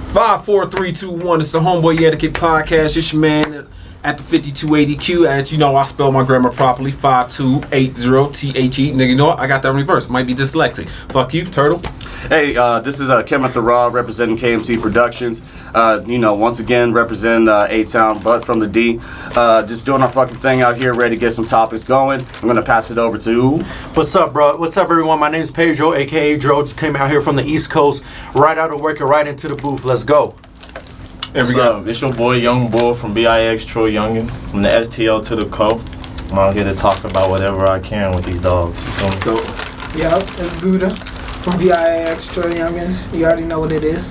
5, 4, 3, 2, 1. It's the Homeboy Etiquette podcast. It's your man at the 5280Q. As you know, I spell my grammar properly. 5280THE. Nigga, you know what? I got that in reverse. Might be dyslexic. Fuck you, Turtle. Hey, this is Kim at the Raw representing KMT Productions. Once again, representing A-Town, but from the D. Just doing our fucking thing out here, ready to get some topics going. I'm going to pass it over to... What's up, bro? What's up, everyone? My name's Pedro, a.k.a. Dro. Just came out here from the East Coast, right out of work and right into the booth. Let's go. What's up? It's your boy, Young Boy from BIAxTrill, Youngins, from the STL to the Co. I'm out here to talk about whatever I can with these dogs. You feel me? Yup, it's Gouda from BIAxTrill, Youngins. You already know what it is.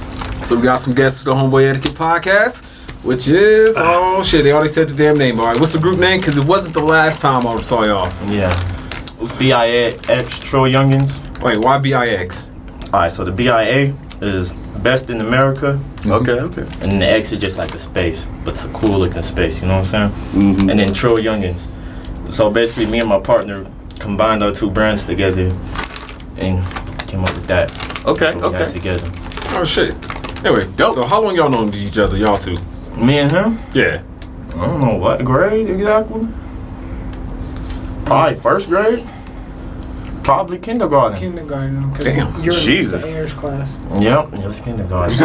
So we got some guests to the Homeboy Etiquette podcast, which is... Oh, shit. They already said the damn name. All right, what's the group name? Because it wasn't the last time I saw y'all. Yeah. It's BIAxTrill, Youngins. Wait, why BIX? Alright, so the BIA is best in America. Okay. And the X is just like the space, but it's a cool looking space, you know what I'm saying? Mm-hmm. And then Trill Youngins. So basically, me and my partner combined our two brands together and came up with that. Okay. We got together. Oh, shit. Anyway, Dope. So how long y'all known each other, y'all two? Me and him? Yeah. I don't know what grade exactly. Probably first grade. Probably kindergarten. Kindergarten. Damn. You're Jesus. in the Ayers class. Yep, it was kindergarten. That's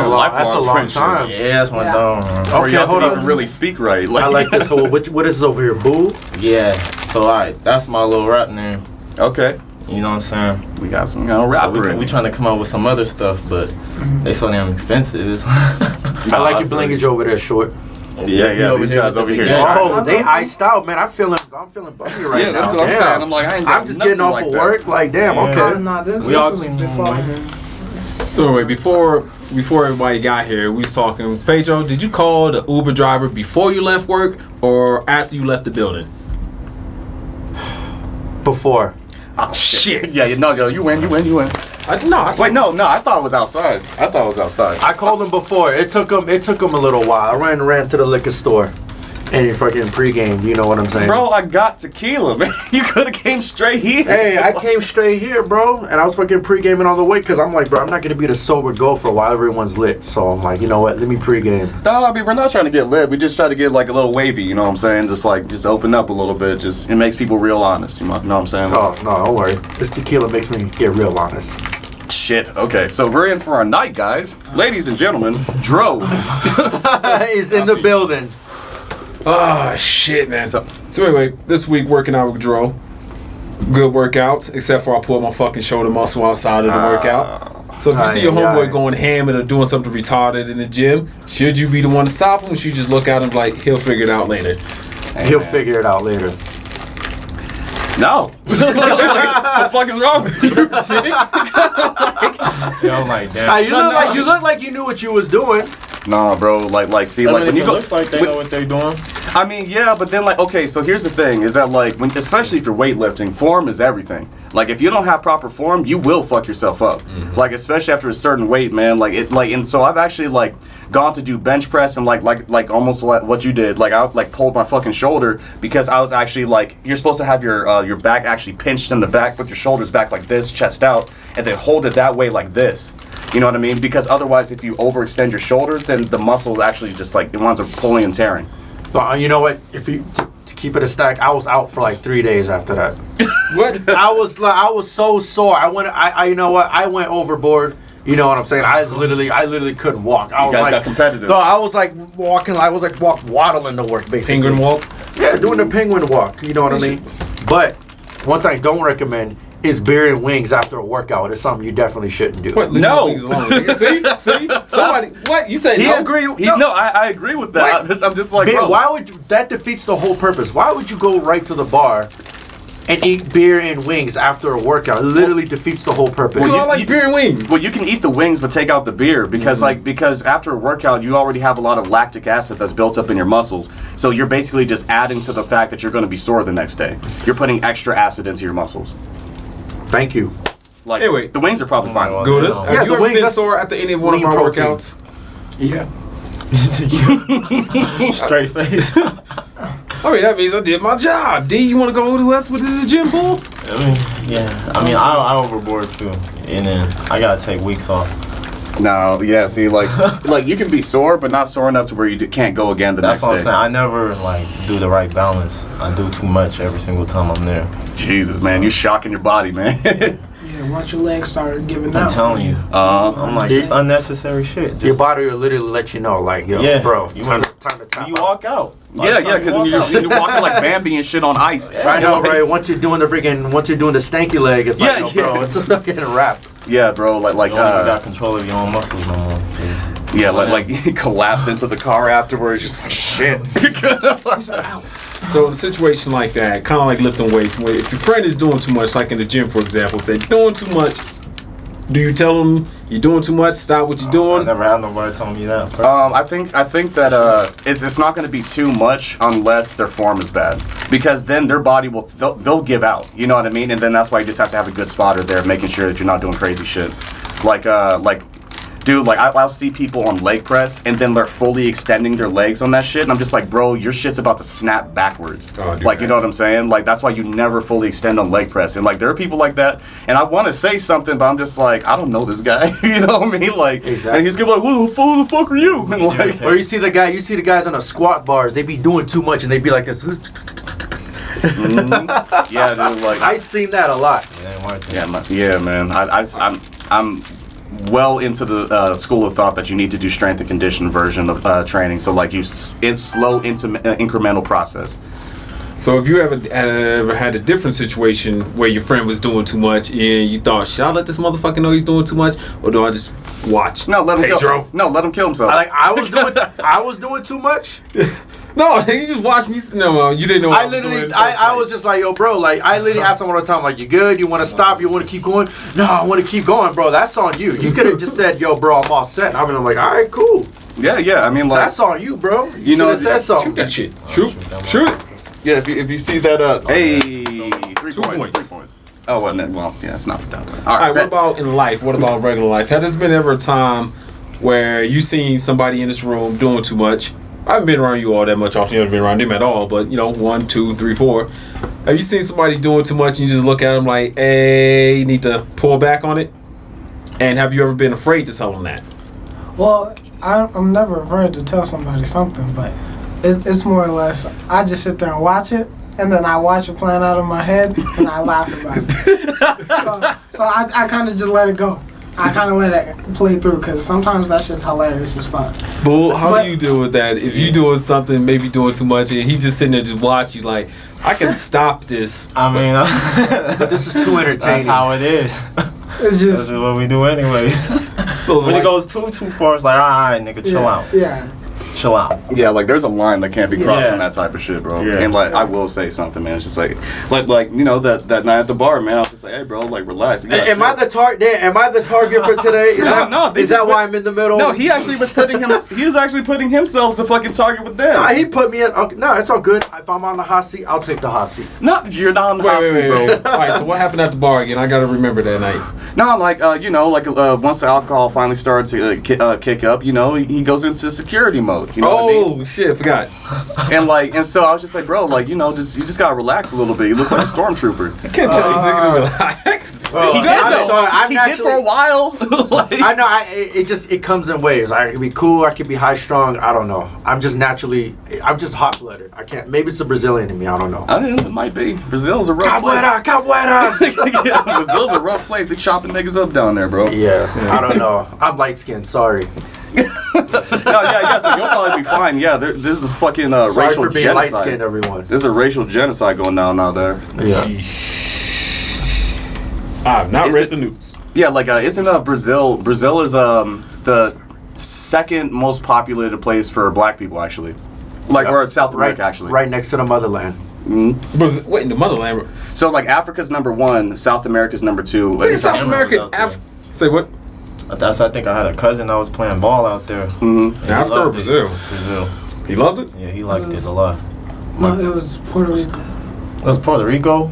a long friendship. time. Yeah, that's my Yeah. dog. Or Okay, y'all hold can on. even really speak right. I like this whole... What is this over here, Boo? Yeah. So alright, that's my little rap name. Okay. You know what I'm saying? We got some So rapper. we trying to come up with some other stuff, but they so damn expensive. I like your blinkage over there, short. Yeah, these guys over here. Yeah. Oh, they iced out, man. I'm feeling bumpy right now. Yeah, that's what I'm Damn. saying. I'm like, I ain't got I'm just getting off nothing of like work. Like, damn, Yeah. okay. Nah, this We all was clean before. room, So anyway, before everybody got here, we was talking. Pedro, did you call the Uber driver before you left work or after you left the building? Before. Oh, shit. Yeah, you win. No. Wait, no, I thought it was outside. I called him before. It took him a little while. I ran to the liquor store and he fucking pregame. You know what I'm saying? Bro, I got tequila, man. You could have came straight here. Hey, I came straight here, bro, and I was fucking pre-gaming all the way because I'm like, bro, I'm not gonna be the sober gopher while everyone's lit. So I'm like, you know what? Let me pre-game. No, I mean, we're not trying to get lit. We just try to get like a little wavy, you know what I'm saying? Just open up a little bit. Just it makes people real honest, you know what I'm saying? Oh no, don't worry. This tequila makes me get real honest. Shit. Okay, so we're in for a night, guys. Ladies and gentlemen, Dro. He's in the building. Oh shit, man. So anyway, this week working out with Dro. Good workouts, except for I pulled my fucking shoulder muscle outside of the workout. So if you see your homeboy going hammered or doing something retarded in the gym, should you be the one to stop him, or should you just look at him like he'll figure it out later? He'll figure it out later. No. What the fuck is wrong with you? Did it? Yeah, I'm like, damn. Hey, you look like you knew what you was doing. Nah, bro. See, like when you go, looks like they know what they doing. I mean, yeah, but then okay, so here's the thing: is that especially if you're weightlifting, form is everything. Like if you don't have proper form, you will fuck yourself up. Mm-hmm. Like especially after a certain weight, man. And so I've actually gone to do bench press and like almost what you did. Like I pulled my fucking shoulder because I was actually you're supposed to have your back actually pinched in the back, put your shoulders back like this, chest out, and then hold it that way like this. You know what I mean? Because otherwise, if you overextend your shoulders, then the muscle actually just it winds up pulling and tearing. You know what? If you to keep it a stack, I was out for 3 days after that. What? I was so sore. I went overboard. You know what I'm saying? I literally couldn't walk. I was got competitive. No, I was walking. I was waddling to work basically. Penguin walk? Yeah, doing the penguin walk. You know what I mean? But one thing I don't recommend is beer and wings after a workout. It's something you definitely shouldn't do. What? Leave No. my wings alone, nigga. See? Somebody. What? You said He no? agree. I agree with that. I'm just like, Beer, bro. why would that defeats the whole purpose? Why would you go right to the bar and eat beer and wings after a workout? It literally defeats the whole purpose. Well, I like beer and wings. Well, you can eat the wings, but take out the beer because, because after a workout, you already have a lot of lactic acid that's built up in your muscles. So you're basically just adding to the fact that you're going to be sore the next day. You're putting extra acid into your musles. Thank you. Anyway. The wings are probably fine. Good. Yeah, Have you the ever wings, been that's sore after any of one of lean my protein. workouts? Yeah. Straight face. I mean, that means I did my job. D, you want to go with us with the gym, bull? I mean, I overboard too, and then I gotta take weeks off. No, yeah, see, like you can be sore, but not sore enough to where you can't go again the That's next what I'm day. saying. I never like do the right balance. I do too much every single time I'm there. Jesus, man, you're shocking your body, man. Yeah, once your legs start giving out. I'm telling you. I'm like, it's unnecessary shit. Just, Your body will literally let you know, like, yo, Yeah. bro, You time wanna- to tap you out. walk out. Yeah, because you're walking like Bambi and shit on ice. I know, right? Once you're doing the stanky leg, it's like, Yeah, yo, bro, yeah. it's a fucking wrap. Yeah, bro, You don't even got control of your own muscles no more. yeah, like you collapse into the car afterwards, just like shit. So in a situation like that, kind of like lifting weights, where if your friend is doing too much, like in the gym, for example, if they're doing too much, do you tell them you're doing too much? Stop what you're I doing. never had nobody tell me that. I think that it's not going to be too much unless their form is bad, because then their body they'll give out. You know what I mean? And then that's why you just have to have a good spotter there, making sure that you're not doing crazy shit. Dude, like I'll see people on leg press and then they're fully extending their legs on that shit, and I'm just like, bro, your shit's about to snap backwards. Oh, dude, like, you know what I'm saying? Like, that's why you never fully extend on leg press. And like, there are people like that, and I want to say something, but I'm just like, I don't know this guy. You know what I mean? Like, Exactly. and he's gonna be like, who the fuck are you? And like, Or you see the guys on the squat bars, they be doing too much and they be like this. yeah, dude, like I seen that a lot. yeah, man. I'm well into the school of thought that you need to do strength and condition version of training. So like it's slow incremental process. So if you ever had a different situation where your friend was doing too much and you thought, should I let this motherfucker know he's doing too much, or do I just watch? No, let him Hey, kill. Dro. No, let him kill himself. I was doing too much. No, you just watched me. No, you didn't know. What I literally, I was just like, yo, bro, like, I literally asked him all the time, like, you good? You want to stop? You want to keep going? No, I want to keep going, bro. That's on you. You could have just said, yo, bro, I'm all set. I'm like, all right, cool. Yeah. I mean, like, That's on you, bro. You know, should have said something. Shoot that shit. Shoot it. yeah. If you see that, hey, 3 2 points. points. 3 points. Oh well, yeah, it's not for downtown. All right, what bet. about in life? What about regular life? Has there been ever a time where you seen somebody in this room doing too much? I haven't been around you all that much often. You haven't been around them at all, but 1, 2, 3, 4. Have you seen somebody doing too much and you just look at them like, hey, you need to pull back on it? And have you ever been afraid to tell them that? Well, I'm never afraid to tell somebody something, but it's more or less, I just sit there and watch it, and then I watch it playing out in my head, and I laugh about it. so I kind of just let it go. I kind of let it play through, because sometimes that shit's hilarious as fuck. But how do you deal with that? If you doing something, maybe doing too much, and he just sitting there just watch you like, I can stop this. I mean, But this is too entertaining. that's how it is. It's That's just, what we do anyway. So it's When like, it goes too far, it's like, all right, nigga, chill out. Yeah. Chill out. Yeah, like there's a line that can't be crossed Yeah. in that type of shit, bro. Yeah. And like I will say something, man. It's just like that night at the bar, man. I'll just say, hey, bro, like relax. You got Am I shit. Am I the target for today? Is that why I'm in the middle? No, he actually was putting him. He was actually putting himself as a fucking target with them. Nah, he put me in. Okay, no, it's all good. If I'm on the hot seat, I'll take the hot seat. No, you're not on the hot seat, bro. wait. All right, so what happened at the bar again? I gotta remember that night. No, like once the alcohol finally started to kick up, he goes into security mode. You know what I mean? Oh shit, I forgot. And so I was just like, bro, like you just gotta relax a little bit. You look like a stormtrooper. I can't tell these niggas to relax. Bro, He did I'm though. sorry, He did for a while. Like- I know. It comes in waves. I can be cool. I can be high strung. I don't know. I'm just hot blooded. I can't. Maybe it's a Brazilian in me. I don't know. I think it might be. Brazil's a rough place. Capoeira. Yeah, Brazil's a rough place. They chopping niggas up down there, bro. Yeah, I don't know. I'm light skinned. Sorry. No, yeah, so you'll probably be fine. Yeah, this is a fucking Sorry racial for being light genocide. skinned, everyone. There's a racial genocide going down out there. Yeah. I've not Is read it- the news. Yeah, like isn't Brazil is the second most populated place for black people actually. Like or South America actually. Right next to the motherland. Wait, in the motherland. So like Africa's number 1, South America's number 2. Look at South Cameron America. was out there. Say what? I think I had a cousin that was playing ball out there. Mm-hmm. And he Africa or loved it. Brazil? Brazil. He loved it. Yeah, he liked it a lot. No, it was Puerto Rico. It was Puerto Rico.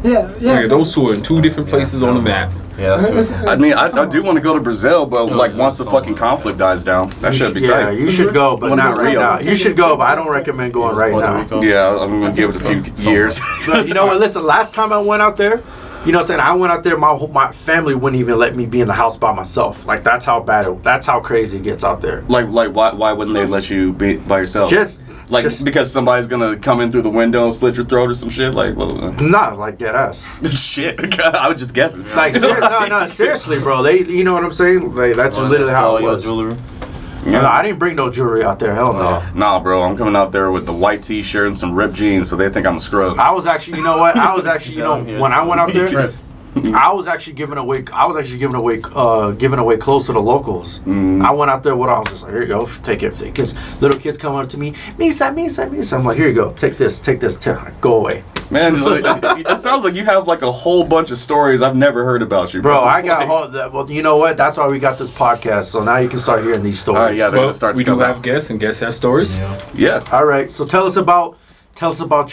Yeah. Nigga, those two are in two different places on the map. Yeah, that's It's- too. I mean, I do want to go to Brazil, but like yeah, once the fucking conflict dies down, that should be Yeah, tight. you should go, but When not it's right real. now. You should go, but I don't recommend going right Puerto now. Rico. Yeah, I'm gonna give it a few years. But you know what? Listen, last time I went out there, You know what I'm saying? I went out there. My family wouldn't even let me be in the house by myself. Like that's how bad. That's how crazy it gets out there. Like why wouldn't they let you be by yourself? Just because somebody's gonna come in through the window and slit your throat or some shit. Like nah, like dead ass. Shit. I was just guessing. Like seriously, bro. You know what I'm saying? Like that's literally how it was. Jewelry. Yeah. No, I didn't bring no jewelry out there. Hell no. Nah, bro. I'm coming out there with the white T-shirt and some ripped jeans, so they think I'm a scrub. I was actually, you know what? I was actually, when I went out there, I was actually giving away clothes to the locals. I went out there with, I was just like, here you go, take it. Kids, little kids come up to me, Misa. I'm like, here you go, take this, go away. Man, it sounds like you have like a whole bunch of stories I've never heard about you, bro. I got well, you know what? That's why we got this podcast. So now you can start hearing these stories. All right, yeah, well, we do have guests, and guests have stories. Yeah. All right. So tell us about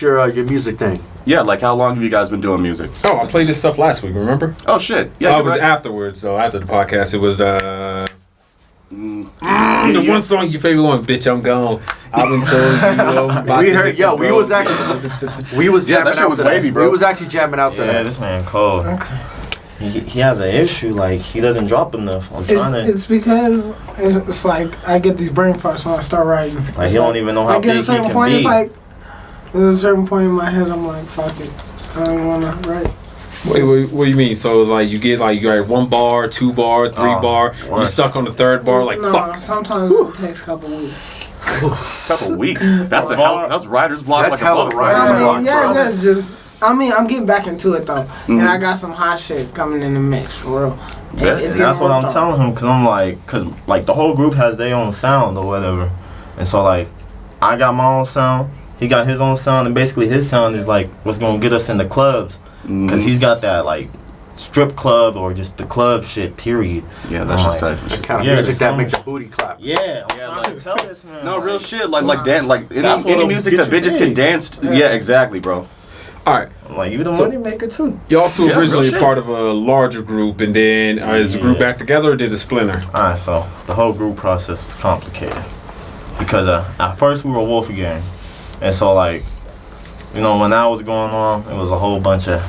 your music thing. Yeah, like how long have you guys been doing music? Oh, I played this stuff last week. Remember? Oh shit. Yeah. It was afterwards. So after the podcast, it was the one song, your favorite one, "Bitch I'm Gone." I've been told we heard, we was jamming that shit out was to wavy, that. bro. We was actually jamming out to that. Yeah, this man cold. Okay. He has an issue, like he doesn't drop enough. It's because it's like I get these brain farts when I start writing. Like he don't even know how I get big a he certain can point. be. It's like there's a certain point in my head. I'm like, fuck it. I don't want to write. Wait, what do you mean? So it's like you got 1 bar, 2 bar, 3 bar. You worse. stuck on the 3rd bar, like no, fuck. sometimes it takes a couple weeks. Couple weeks. That's writer's block. That's like hella a writer's block. Yeah, it's just. I'm getting back into it though, and I got some hot shit coming in the mix for real. And that's what I'm telling him, cause I'm like, the whole group has their own sound or whatever, and so like, I got my own sound, he got his own sound, and basically his sound is like what's gonna get us in the clubs, cause he's got that like strip club or just the club shit. Period. Yeah, that's just tight. The kind of music that make the booty clap. Yeah, I'm trying to tell this man. No, real shit. Like any what'll music get that you bitches big. can dance. Yeah, exactly, bro. All right, I'm like, you the money maker too. y'all two Yeah, originally real shit. part of a larger group, and then is the group back together, or did it splinter? Alright, so the whole group process was complicated because at first we were a Wolf gang, and so like, you know, when that was going on, it was a whole bunch of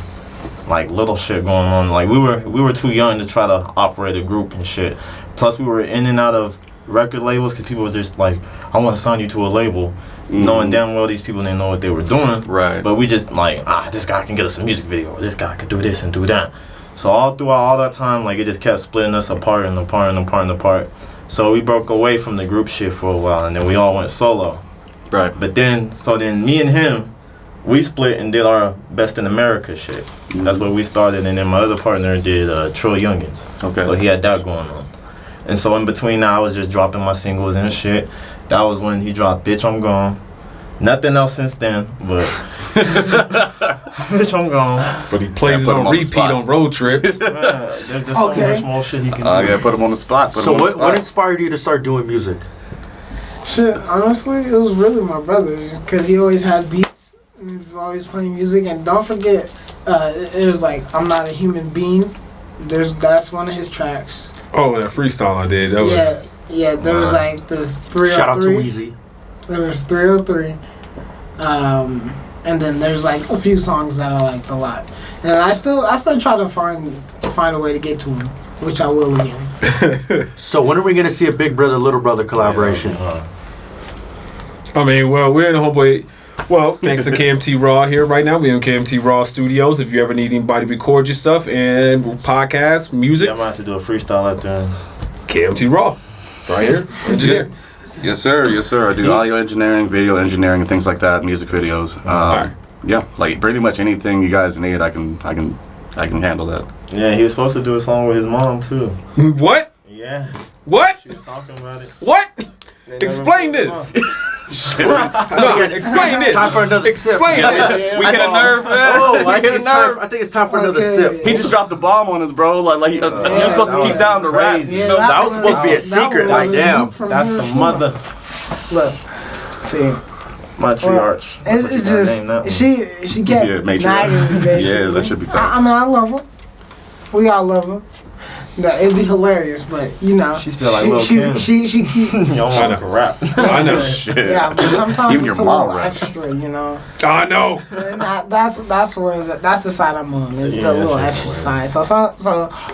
like little shit going on. Like we were too young to try to operate a group and shit. Plus we were in and out of record labels because people were just like, I want to sign you to a label, knowing damn well these people didn't know what they were doing. Right. But we just like, this guy can get us a music video, or this guy could do this and do that. So all throughout all that time, like it just kept splitting us apart and apart and apart and apart. So we broke away from the group shit for a while, and then we all went solo. Right. But then me and him, we split and did our Best in America shit. That's what we started, and then my other partner did Trill Youngins. Okay. So he had that going on. And so in between that, I was just dropping my singles and shit. That was when he dropped Bitch I'm Gone. Nothing else since then, but Bitch I'm Gone. But he plays it put him on on the repeat spot. on road trips. Man, there's so much more shit he can do. I gotta put him on the spot. So what inspired you to start doing music? Shit, honestly, it was really my brother, because he always had beats, and he was always playing music. And don't forget, it was like I'm Not a Human Being. That's one of his tracks. Oh, that freestyle I did. That was. Yeah. There was like this 303. Shout out to Weezy. There was 303. And then there's like a few songs that I liked a lot. And I still try to find a way to get to them, which I will again. So when are we gonna see a Big Brother Little Brother collaboration? I mean, well, we're in the Homeboy. Well, thanks to KMT Raw here right now. We're in KMT Raw Studios. If you ever need anybody to record your stuff and podcast, music, Yeah, I'm about to do a freestyle out there. KMT Raw. It's right here. Engineer. Yes, sir. I do audio engineering, video engineering, and things like that. Music videos. Alright. Yeah, like pretty much anything you guys need, I can handle that. Yeah, he was supposed to do a song with his mom too. What? Yeah, What? she was talking about it. What? They never Explain put it this. on. No, explain this. Time for another sip. Explain this. We get a nerve, man. Oh, I we get a nerve. think it's time for another Okay. sip. He just dropped the bomb on us, bro. You're supposed to keep down the rap. crazy. Yeah, that was supposed to be a that secret, was like, a damn. leak from That's the Hiroshima. mother. Look, see, Matriarch. That's what it's you gotta name that one. just she kept Yeah, matriarch. nagging me, basically. Yeah, that should be tight. I mean, I love her. We all love her. that it'd be hilarious, but you know, She's feel like Lil' Kim. she keep. You don't want to rap. I know. Shit. Yeah, but sometimes Even it's your a mom little rap. extra, you know. I know. And that's where that's the side I'm on. It's the little that's extra side.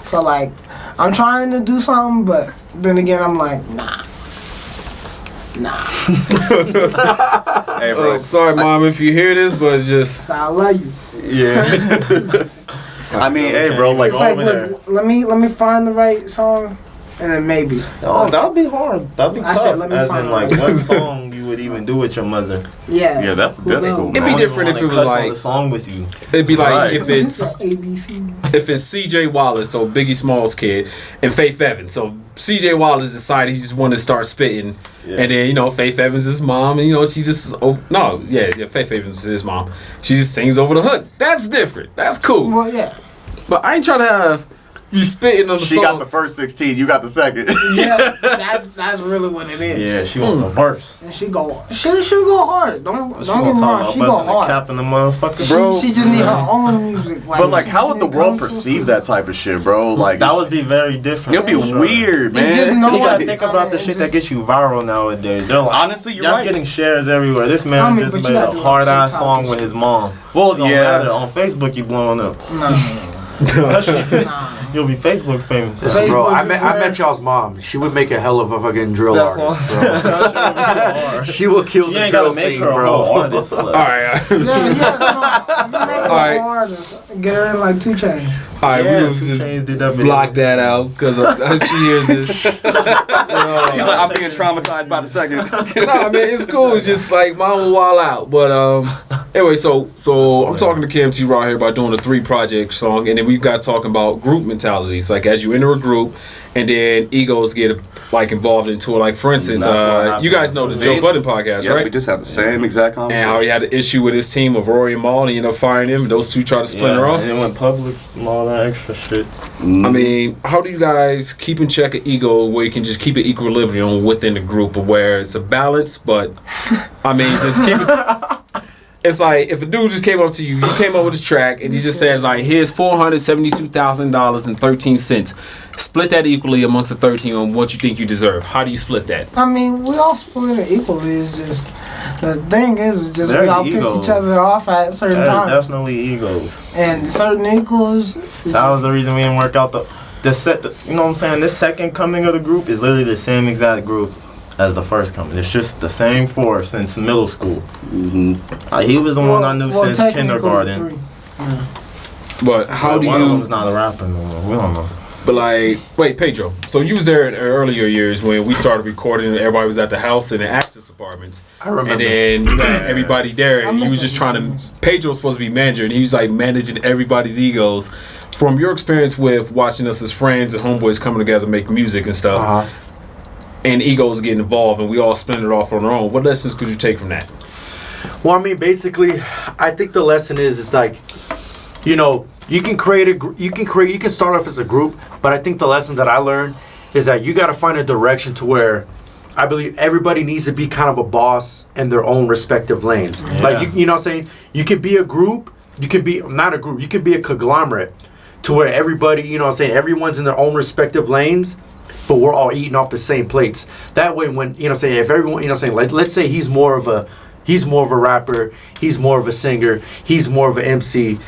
So like, I'm trying to do something, but then again, I'm like, nah. Hey, bro. Sorry, Mom, if you hear this, but it's just. So I love you. Yeah. I mean, hey, bro. Like, It's like, over there. look, let me find the right song, and then maybe. Oh, that'd be hard. That'd be I tough. said, let me As find in, like, out. what song you would even do with your mother? yeah, that's Who difficult. knows? It'd be man. different if it was on like. the song with you. It'd be like Right. if it's ABC. if it's C.J. Wallace, so Biggie Smalls' kid, and Faith Evans. So C.J. Wallace decided he just wanted to start spitting, and then Faith Evans is his mom, and she just Faith Evans is his mom. She just sings over the hook. That's different. That's cool. Well, yeah. But I ain't trying to have you spitting on the She song. got the first 16. You got the second. Yeah, that's really what it is. Yeah, she wants a verse. And she'll go hard. Don't get me wrong, she go busting the hard. cap in the motherfucker. Bro. She just need her own music. But like, she how would just the need world come to perceive it. that type of shit, bro? Like, That would be very different. it'd be for sure. weird, man. just know You gotta Like, think about the shit that gets you viral nowadays. They're like, Honestly, you're that's right. getting shares everywhere. This man I mean, just but you made gotta a do it on hard ass TikTok song and with shit. his mom. Well, It don't yeah. matter. On Facebook, you blowing up. Nah. You'll be Facebook famous. Facebook Bro, I is met where- y'all's mom. She would make a hell of a fucking drill That's artist, what bro. She will kill You the ain't drill gotta make scene, her a bro. whole artist. all right, Yeah, no. You make her Alright. a artist. Get her in like 2 Chainz. all right. Yeah, We gonna 2 just Chainz did that video. block that out because if she hears this. He's like, I'm being traumatized by the second. No, I mean it's cool. It's just like mine will wild out. But anyway, so I'm talking to KMT right here about doing a 3-project song, and then we've got talking about group mentalities. Like as you enter a group, and then egos get like involved into it. Like for instance, That's what happened. you guys know the Joe Budden podcast, Yeah, right? we just had the same exact And conversation. how he had an issue with his team of Rory and Maul, and he ended up firing him. And those two tried to splinter off. And it went public and all that extra shit. I mean, how do you guys keep in check an ego where you can just keep an equilibrium within the group, of where it's a balance, but I mean, just keep it. It's like if a dude just came up to you, you came up with a track, and he just says like, "Here's $472,000.13. Split that equally amongst the 13 on what you think you deserve." How do you split that? I mean, we all split it equally. It's just the thing is just we There's all piss egos. each other off at certain There's times, definitely egos. and certain equals. That was the reason we didn't work out the set. You know what I'm saying? This second coming of the group is literally the same exact group as the first coming. It's just the same 4 since middle school. He was the one I knew since technically kindergarten. 3. But how do One of you? them's not a rapper no more. We don't know. But like, wait, Pedro. So you was there in earlier years when we started recording, and everybody was at the house in the access apartments. I remember. And then you had everybody there, and I you miss was just those trying moments. to. Pedro was supposed to be manager, and he was like managing everybody's egos. From your experience with watching us as friends and homeboys coming together to make music and stuff, and egos getting involved, and we all spin it off on our own. What lessons could you take from that? Well, I mean, basically, I think the lesson is it's like, you can create you can start off as a group, but I think the lesson that I learned is that you got to find a direction to where I believe everybody needs to be kind of a boss in their own respective lanes. Yeah. Like you know what I'm saying? You could be a group, you can be not a group, you can be a conglomerate to where everybody, you know what I'm saying, everyone's in their own respective lanes, but we're all eating off the same plates. That way when, you know what I'm saying, if everyone, you know what I'm saying, like let's say he's more of a rapper, he's more of a singer, he's more of an MC,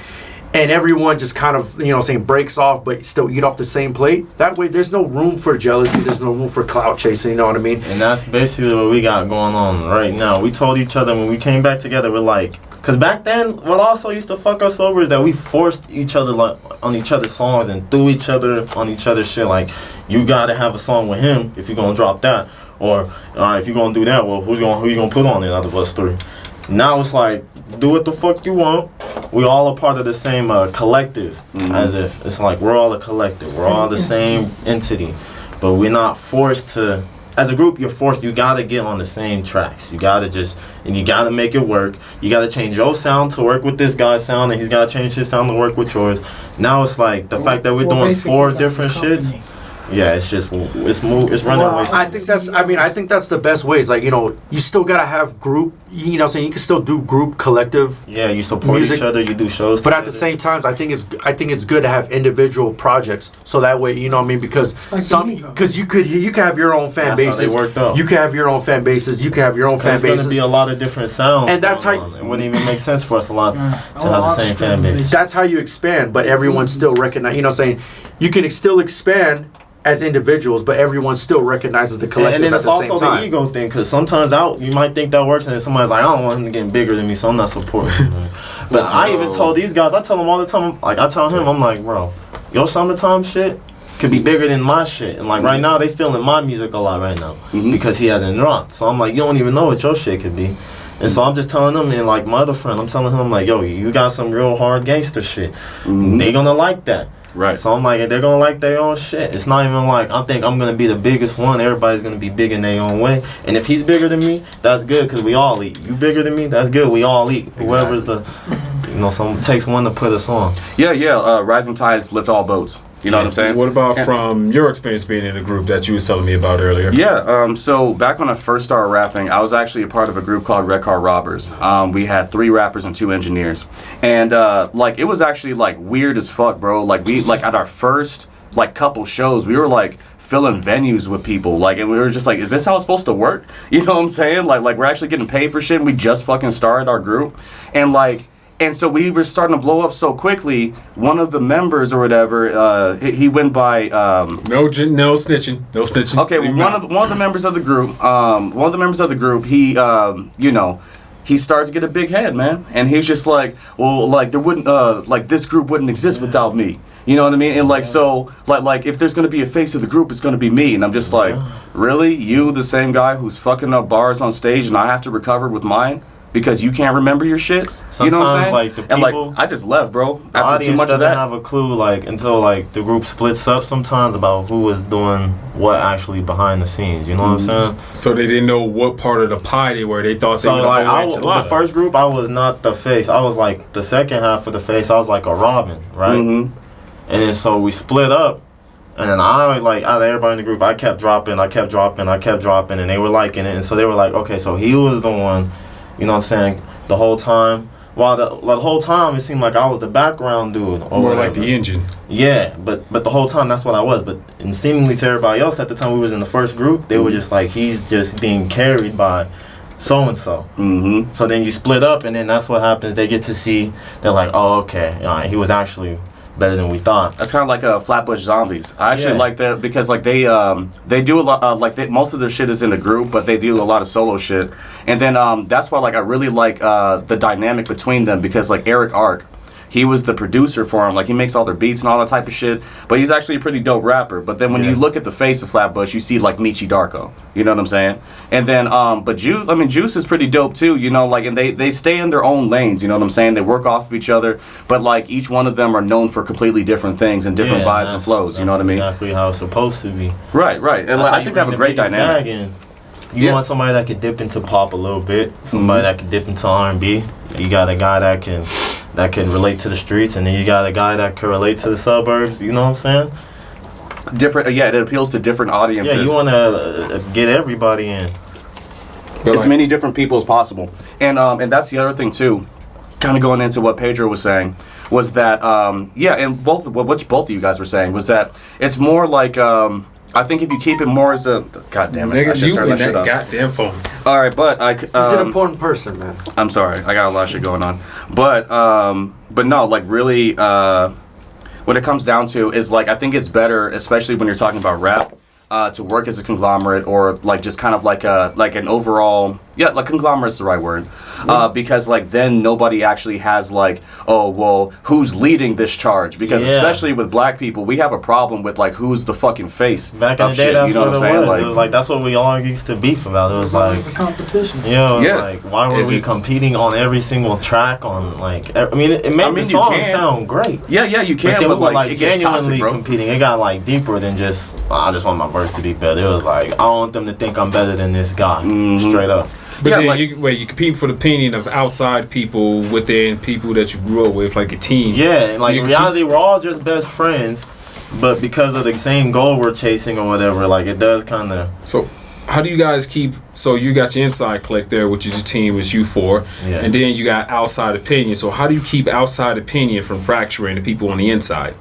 and everyone just kind of, you know what I'm saying, breaks off but still eat off the same plate. That way there's no room for jealousy, there's no room for clout chasing, you know what I mean? And that's basically what we got going on right now. We told each other when we came back together, we're like, because back then, what also used to fuck us over is that we forced each other like on each other's songs and threw each other on each other's shit. Like, you gotta have a song with him if you're gonna drop that, or if you're gonna do that, well, who you gonna put on it out of us 3? Now it's like, do what the fuck you want. We all a part of the same collective, as if it's like we're all a collective. We're all the same entity, but we're not forced to. As a group, you're forced. You gotta get on the same tracks. You gotta you gotta make it work. You gotta change your sound to work with this guy's sound, and he's gotta change his sound to work with yours. Now it's like the fact that we're doing basically 4 like a different shits. company. Yeah, it's just it's running away. I think that's the best ways. Like, you know, you still gotta have group. You know, what I'm saying, you can still do group, collective. Yeah, you support music, each other. You do shows. But together. at the same time, I think it's good to have individual projects. So that way, you know what I mean? Because you could have your own fan bases. That's how they worked out. You can have your own fan bases. You can have your own fan bases. There's gonna be a lot of different sounds. And that's how it wouldn't even make sense for us to have the same fan base. That's how you expand, but everyone still recognize. You know what I'm saying? You can still expand as individuals, but everyone still recognizes the collective and then at it's the same also time. the ego thing, because sometimes you might think that works, and then somebody's like, I don't want him to get bigger than me, so I'm not supporting him. But I even told these guys, I tell them all the time, like I tell him, I'm like, bro, your summertime shit could be bigger than my shit. And like right now, they feeling my music a lot right now because he hasn't dropped. So I'm like, you don't even know what your shit could be. And so I'm just telling them, and like my other friend, I'm telling him, like, yo, you got some real hard gangster shit. They gonna like that. Right. So I'm like, they're gonna like their own shit. It's not even like I think I'm gonna be the biggest one. Everybody's gonna be big in their own way. And if he's bigger than me, that's good because we all eat. You bigger than me, that's good. We all eat. Whoever's the, you know, some takes one to put us on. Yeah. Rising tides lift all boats. You know what I'm saying? What about from your experience being in a group that you was telling me about earlier? Yeah, so back when I first started rapping, I was actually a part of a group called Red Car Robbers. We had 3 rappers and 2 engineers. And like it was actually like weird as fuck, bro. Like we like at our first like couple shows, we were like filling venues with people, like, and we were just like, is this how it's supposed to work? You know what I'm saying? Like we're actually getting paid for shit, and we just fucking started our group. And so we were starting to blow up so quickly. One of the members or whatever, he went by. No snitching. No snitching. Okay, well, one of the members of the group, he, you know, he starts to get a big head, man, and he's just like, well, like there wouldn't, like this group wouldn't exist without me. You know what I mean? And like so, like if there's gonna be a face of the group, it's gonna be me. And I'm just like, really, you, the same guy who's fucking up bars on stage, and I have to recover with mine? Because you can't remember your shit. Sometimes, you know what I'm saying? like the people, and like I just left, bro. The after audience too much doesn't of that. have a clue, like until like the group splits up. Sometimes about who was doing what actually behind the scenes. You know what I'm saying? So they didn't know what part of the pie they were. They thought they were the first group, I was not the face. I was like the second half of the face. I was like a Robin, right? And then so we split up. And then I, like, out of everybody in the group, I kept dropping, and they were liking it. And so they were like, okay, so he was the one, you know what I'm saying, the whole time. While the whole time, it seemed like I was the background dude. Or more whatever. like the engine. Yeah, but the whole time, that's what I was. But and seemingly to everybody else, at the time we was in the first group, they were just like, he's just being carried by so-and-so. So then you split up, and then that's what happens. They get to see, they're like, oh, okay, he was actually better than we thought. That's kind of like Flatbush Zombies. I actually like that because like they do a lot most of their shit is in a group, but they do a lot of solo shit. And then that's why like I really like the dynamic between them, because like Eric Ark, he was the producer for him. Like he makes all their beats and all that type of shit. But he's actually a pretty dope rapper. But then when you look at the face of Flatbush, you see like Michi Darko. You know what I'm saying? And then but Juice is pretty dope too. You know, like, and they stay in their own lanes. You know what I'm saying? They work off of each other. But like each one of them are known for completely different things and different vibes and flows. You know what I mean? Exactly how it's supposed to be. Right. And like, I think they have a great dynamic. You want somebody that can dip into pop a little bit, somebody that can dip into R&B. You got a guy that can relate to the streets, and then you got a guy that can relate to the suburbs. You know what I'm saying? Different, it appeals to different audiences. Yeah, you want to get everybody in. As many different people as possible, and that's the other thing too. Kind of going into what Pedro was saying was that and both of you guys were saying was that it's more like I think if you keep it more as a God damn it, I should turn that shit off. Goddamn phone. All right, but he's an important person, man. I'm sorry, I got a lot of shit going on, but no, like really, what it comes down to is like I think it's better, especially when you're talking about rap, to work as a conglomerate or like just kind of like an overall like conglomerate's the right word. Because like then nobody actually has like, oh well, who's leading this charge? Because especially with black people, we have a problem with like who's the fucking face. Back in the day, that's what it was. It was like that's what we all used to beef about. It was like it's a competition. Like why were we competing on every single track? On like I mean, it made the song sound great. Yeah, you can. But then we were like it gets genuinely toxic, competing. It got like deeper than just I just want my verse to be better. It was like I don't want them to think I'm better than this guy. Straight up. But then you compete for the opinion of outside people within people that you grew up with, like a team. Yeah, and like in reality, we're all just best friends. but because of the same goal we're chasing or whatever, like it does kind of. So, how do you guys keep? So you got your inside click there, which is your team, is you four, Yeah. and then you got outside opinion. So how do you keep outside opinion from fracturing the people on the inside?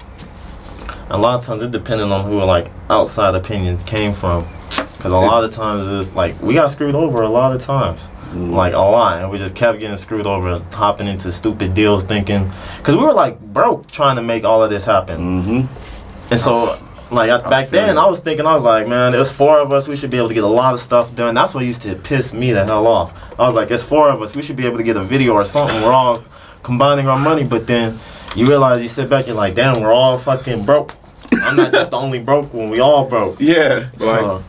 A lot of times it depending on who like outside opinions came from, because a lot of times it's like we got screwed over a lot of times. Like a lot, and we just kept getting screwed over, hopping into stupid deals, thinking, because we were like broke trying to make all of this happen. And so, like back then, I was like, man, there's 4 of us, we should be able to get a lot of stuff done. That's what used to piss me the hell off. I was like, there's 4 of us, we should be able to get a video or something. We're all combining our money, but then you realize, you sit back, you're like, damn, we're all fucking broke. I'm not just the only broke one, we all broke. Yeah. So,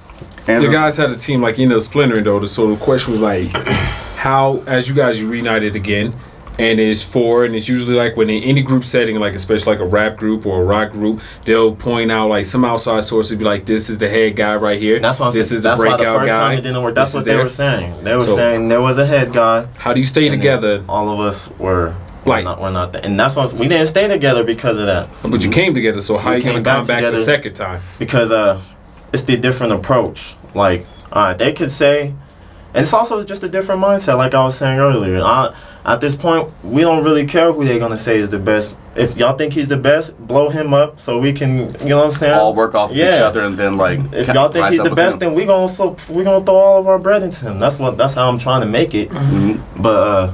the guys had a team like splintering though. So the question was like, how as you guys reunited again, and it's 4, and it's usually like when in any group setting, like especially like a rap group or a rock group, they'll point out like some outside source to be like, this is the head guy right here. That's what I'm saying. This is that's the why breakout the first guy. time it didn't work. That's what they were saying. They were So- saying there was a head guy. How do you stay together? All of us were Like- we're not and that's why we didn't stay together because of that. But you came together, so how We you gonna came back come back the together. second time? Because it's the different approach. Like, they could say, and it's also just a different mindset. Like I was saying earlier, at this point, we don't really care who they're gonna say is the best. If y'all think he's the best, blow him up so we can, you know what I'm saying? All work off of each other, and then like. If y'all think he's the best, then we gonna throw all of our bread into him. That's how I'm trying to make it. But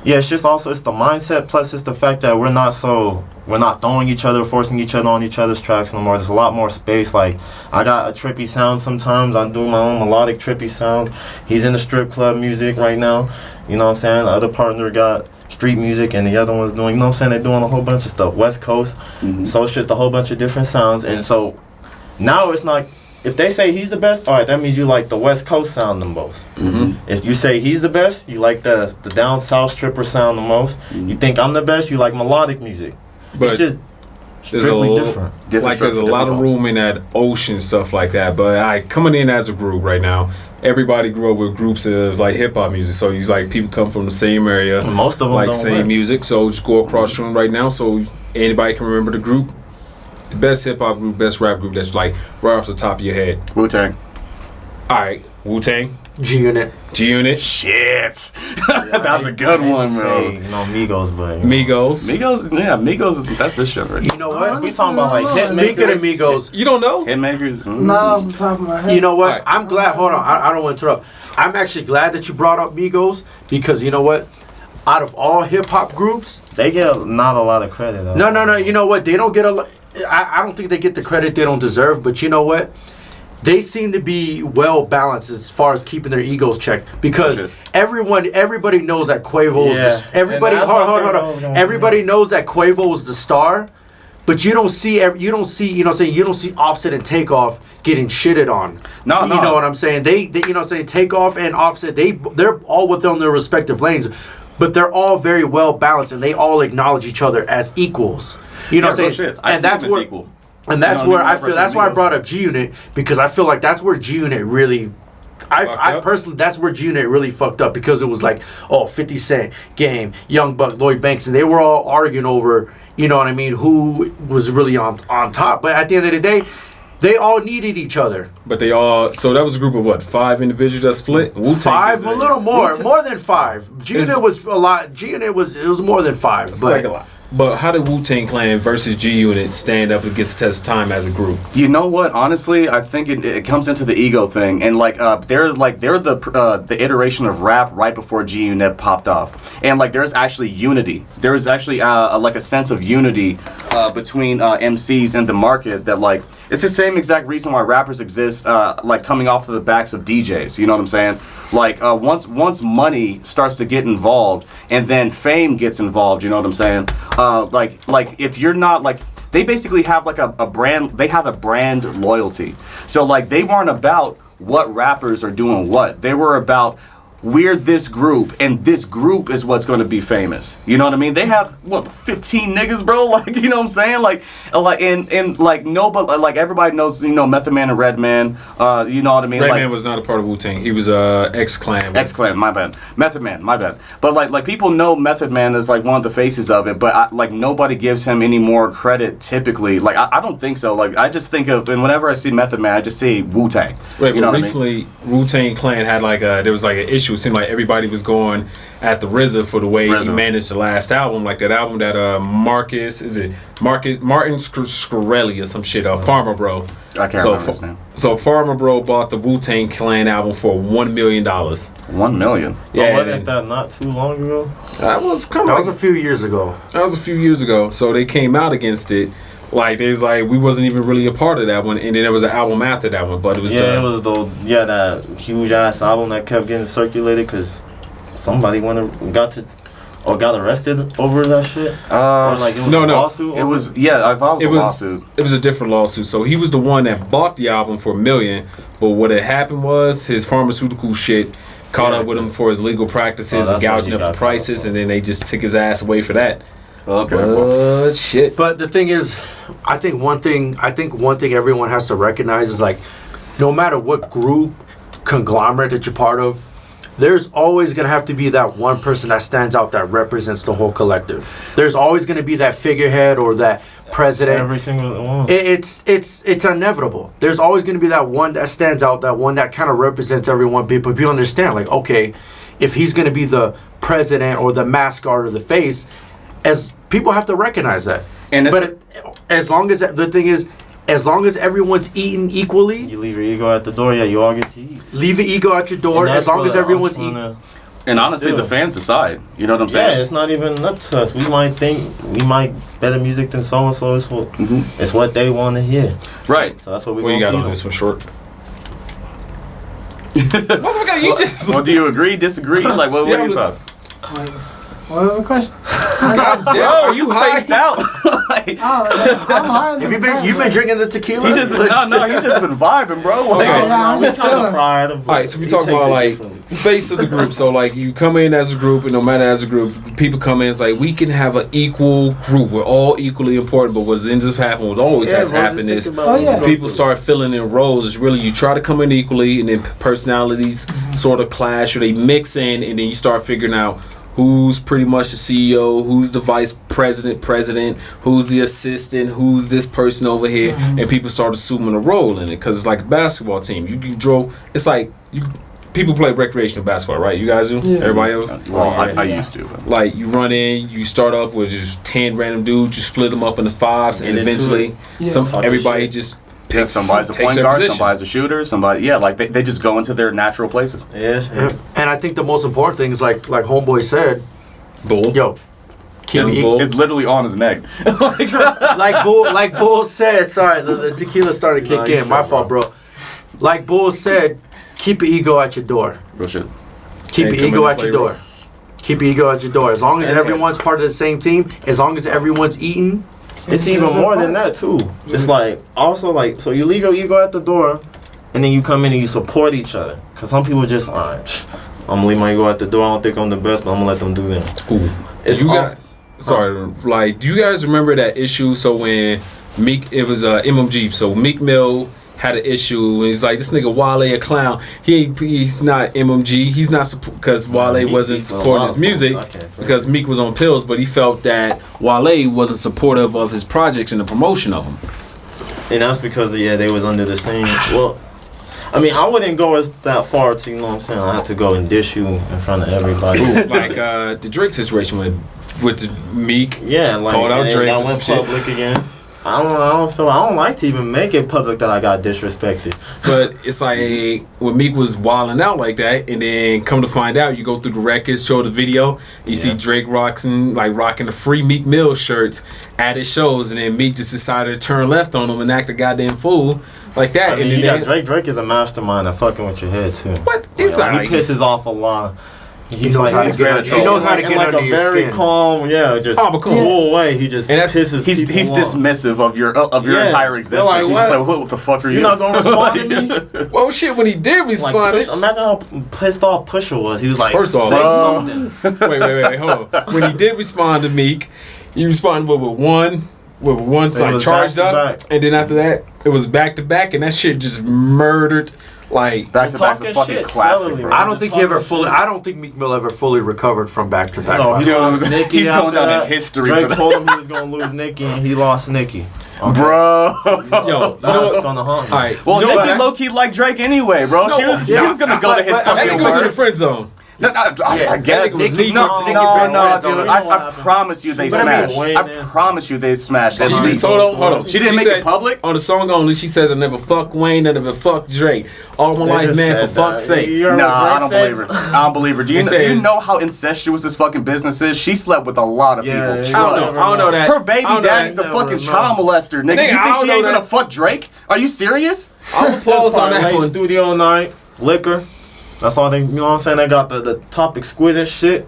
yeah, it's the mindset plus it's the fact that we're not throwing each other, forcing each other on each other's tracks no more. There's a lot more space. Like, I got a trippy sound sometimes. I do my own melodic trippy sounds. He's in the strip club music right now. You know what I'm saying? The other partner got street music, and the other one's doing, you know what I'm saying? They're doing a whole bunch of stuff. West Coast. So it's just a whole bunch of different sounds. And so now it's not, if they say he's the best, all right, that means you like the West Coast sound the most. If you say he's the best, you like the down south stripper sound the most. You think I'm the best, you like melodic music. But it's just there's strictly different. Like there's a lot of room in that ocean stuff like that. But coming in as a group right now, everybody grew up with groups of like hip hop music. So you like people come from the same area, Most of them like don't same work. music. So just go across the room right now, so anybody can remember the group, the best hip hop group, best rap group. That's like right off the top of your head. Wu-Tang. All right, Wu-Tang, G-Unit. G-Unit, Shit. That was a good one, bro. You know, Migos, but Migos. Migos, that's this shit right You know what? we talking about like Speaking of Migos, You don't know? Hitmakers. Not off the top of my head. you know what? Right. I'm glad. Hold on. I don't want to interrupt. I'm actually glad that you brought up Migos because you know what? Out of all hip hop groups, they get not a lot of credit. Though. no. You know what? They don't get I don't think they get the credit they don't deserve. But you know what? They seem to be well balanced as far as keeping their egos checked because everybody knows that Quavo is everybody. And that's Hold what on. they're Everybody knows that Quavo is the star, but you don't see you know what I'm saying, you don't see Offset and Takeoff getting shitted on. No. You know what I'm saying? They you know what I'm saying, Takeoff and Offset, they're all within their respective lanes, but they're all very well balanced and they all acknowledge each other as equals. You know what I'm saying? And that's where equal. and that's You know, where I never feel. That's why I Migos. brought up G Unit because I feel like that's where G Unit really. I up? personally, that's where G Unit really fucked up because it was like, 50 Cent, Game, Young Buck, Lloyd Banks, and they were all arguing over, you know what I mean, who was really on top. But at the end of the day, they all needed each other. But they all. So that was a group of what? 5 individuals that split. Wu-Tang Five, is a little more than 5. G It's- Unit was a lot. G Unit was more than 5. It's But like a lot. But how did Wu-Tang Clan versus G-Unit stand up against the test of time as a group? You know what? Honestly, I think it comes into the ego thing, and they're the iteration of rap right before G Unit popped off, and like there's actually unity. There is actually a sense of unity between MCs and the market that like it's the same exact reason why rappers exist, like coming off of the backs of DJs. You know what I'm saying? Like once money starts to get involved, and then fame gets involved. You know what I'm saying? Like if you're not like. They basically have like a brand. They have a brand loyalty. So like they weren't about what rappers are doing what. They were about we're this group, and this group is what's going to be famous. You know what I mean? They have, what, 15 niggas, bro? Like, you know what I'm saying? Like, and like, nobody, like, everybody knows, you know, Method Man and Redman. You know what I mean? Redman was not a part of Wu-Tang. He was X-Clan. X-Clan, my bad. Method Man, my bad. But, like people know Method Man as, like, one of the faces of it, but, like, nobody gives him any more credit, typically. Like, I don't think so. Like, I just think of, and whenever I see Method Man, I just see Wu-Tang. Right, you know but recently, Wu-Tang Clan had, like, there was, like, an issue. It seemed like everybody was going at the RZA for the way he managed the last album, like that album that Martin Scarelli or some shit, Farmer Bro. I can't remember his name. So Farmer Bro bought the Wu-Tang Clan album for $1 million. $1 million? Yeah, wasn't that not too long ago? That was a few years ago. That was a few years ago. So they came out against it. Like there's like we wasn't even really a part of that one, and then there was an album after that one, but it was that huge ass album that kept getting circulated because somebody got arrested over that shit. Or like it was a lawsuit. It was I thought it was a lawsuit. It was a different lawsuit. So he was the one that bought the album for $1 million, but what had happened was his pharmaceutical shit caught up with him for his legal practices, gouging up the prices, and then they just took his ass away for that. Okay. Shit. But the thing is, I think one thing everyone has to recognize is like, no matter what group, conglomerate that you're part of, there's always gonna have to be that one person that stands out that represents the whole collective. There's always gonna be that figurehead or that president. Every single one. It's inevitable. There's always gonna be that one that stands out, that one that kind of represents everyone. But people understand, like, okay, if he's gonna be the president or the mascot or the face, as people have to recognize that. As long as the thing is, as long as everyone's eating equally, you leave your ego at the door. Yeah, you all get to eat. Leave your ego at your door. As long as everyone's eating. And honestly, the fans decide. You know what I'm saying? Yeah, it's not even up to us. We might think we might better music than so and so. It's what they want to hear. Right. So that's what we. What you got on this one, short? Well, do you agree? Disagree? Like, what are your thoughts? What was the question? God damn, are you spaced out? I'm high. You've been drinking the tequila? He's just been vibing, bro. I'm just chilling. Alright, so we talk about like face of the group. So like you come in as a group, and no matter as a group, people come in. It's like we can have an equal group. We're all equally important. But what ends up happening, what always has happened is people start filling in roles. It's really you try to come in equally, and then personalities sort of clash or they mix in, and then you start figuring out who's pretty much the CEO, who's the vice president, who's the assistant, who's this person over here, and people start assuming a role in it because it's like a basketball team. You draw. It's like people play recreational basketball, right? You guys do? Yeah. Everybody else? Well, I used to. But. Like you run in, you start up with just 10 random dudes, you split them up into fives, and eventually everybody just. Somebody's a point guard, somebody's a shooter, like they just go into their natural places. Yes. Yeah. And I think the most important thing is like Homeboy said, Bull. Yo, it's literally on his neck. like Bull said, sorry, the tequila started to kick in. My fault, bro. Like Bull said, keep your ego at your door. Real shit. Keep your ego at your door. Keep your ego at your door. As long as everyone's part of the same team, as long as everyone's eating. It's even more than that too. It's like also like so you leave your ego at the door, and then you come in and you support each other. Cause some people just I'm gonna leave my ego at the door. I don't think I'm the best, but I'm gonna let them do them. Do you guys remember that issue? So when it was MMG. So Meek Mill had an issue, and he's like, this nigga Wale a clown. He's not MMG. He's not because Wale wasn't supporting his music because Meek was on pills, but he felt that Wale wasn't supportive of his projects and the promotion of them. And that's because they was under the same. Well, I mean, I wouldn't go that far to, you know what I'm saying. I have to go and dish you in front of everybody. Like the Drake situation with the Meek. Yeah, like called out Drake. I went public again. I don't like to even make it public that I got disrespected. But it's like when Meek was wilding out like that, and then come to find out, you go through the records, show the video, you see Drake rocking the free Meek Mill shirts at his shows, and then Meek just decided to turn left on him and act a goddamn fool like that. I mean, Drake is a mastermind at fucking with your head too. What? He pisses off a lot. He knows how to get. He knows how to get under your very skin. Calm, just cool way. He just pisses he's dismissive of your entire existence. Like, he's just like, what the fuck are you? You're not gonna respond to me? Well, shit. When he did respond, imagine how pissed off Pusha was. He was like, first off, say something. wait, hold on. When he did respond to Meek, he responded with one song charged up, and then after that, it was back to back, and that shit just murdered. Like back to back's a fucking classic. Bro. I don't think Meek Mill ever fully recovered from back to back. No, he lost Nicki. He's going down in history. Drake told him he was gonna lose Nicki, and he lost Nicki. Okay. Bro, yo, that's gonna haunt me. All right, well, Nicki low key liked Drake anyway, bro. She was gonna go to his fucking was in the friend zone. I guess. No, dude. I promise you they smashed. I promise you they smashed. At least. Hold on. She didn't make it public? On the song only, she says, I never fuck Wayne, I never fuck Drake. All my life, man, for fuck's sake. Nah, I don't believe her. I don't believe her. Do you know how incestuous this fucking business is? She slept with a lot of people. Trust. I don't know that. Her baby daddy's a fucking child molester, nigga. You think she ain't gonna fuck Drake? Are you serious? I'll applause on that one. Studio night, liquor. That's all they, you know what I'm saying? They got the top exquisite shit.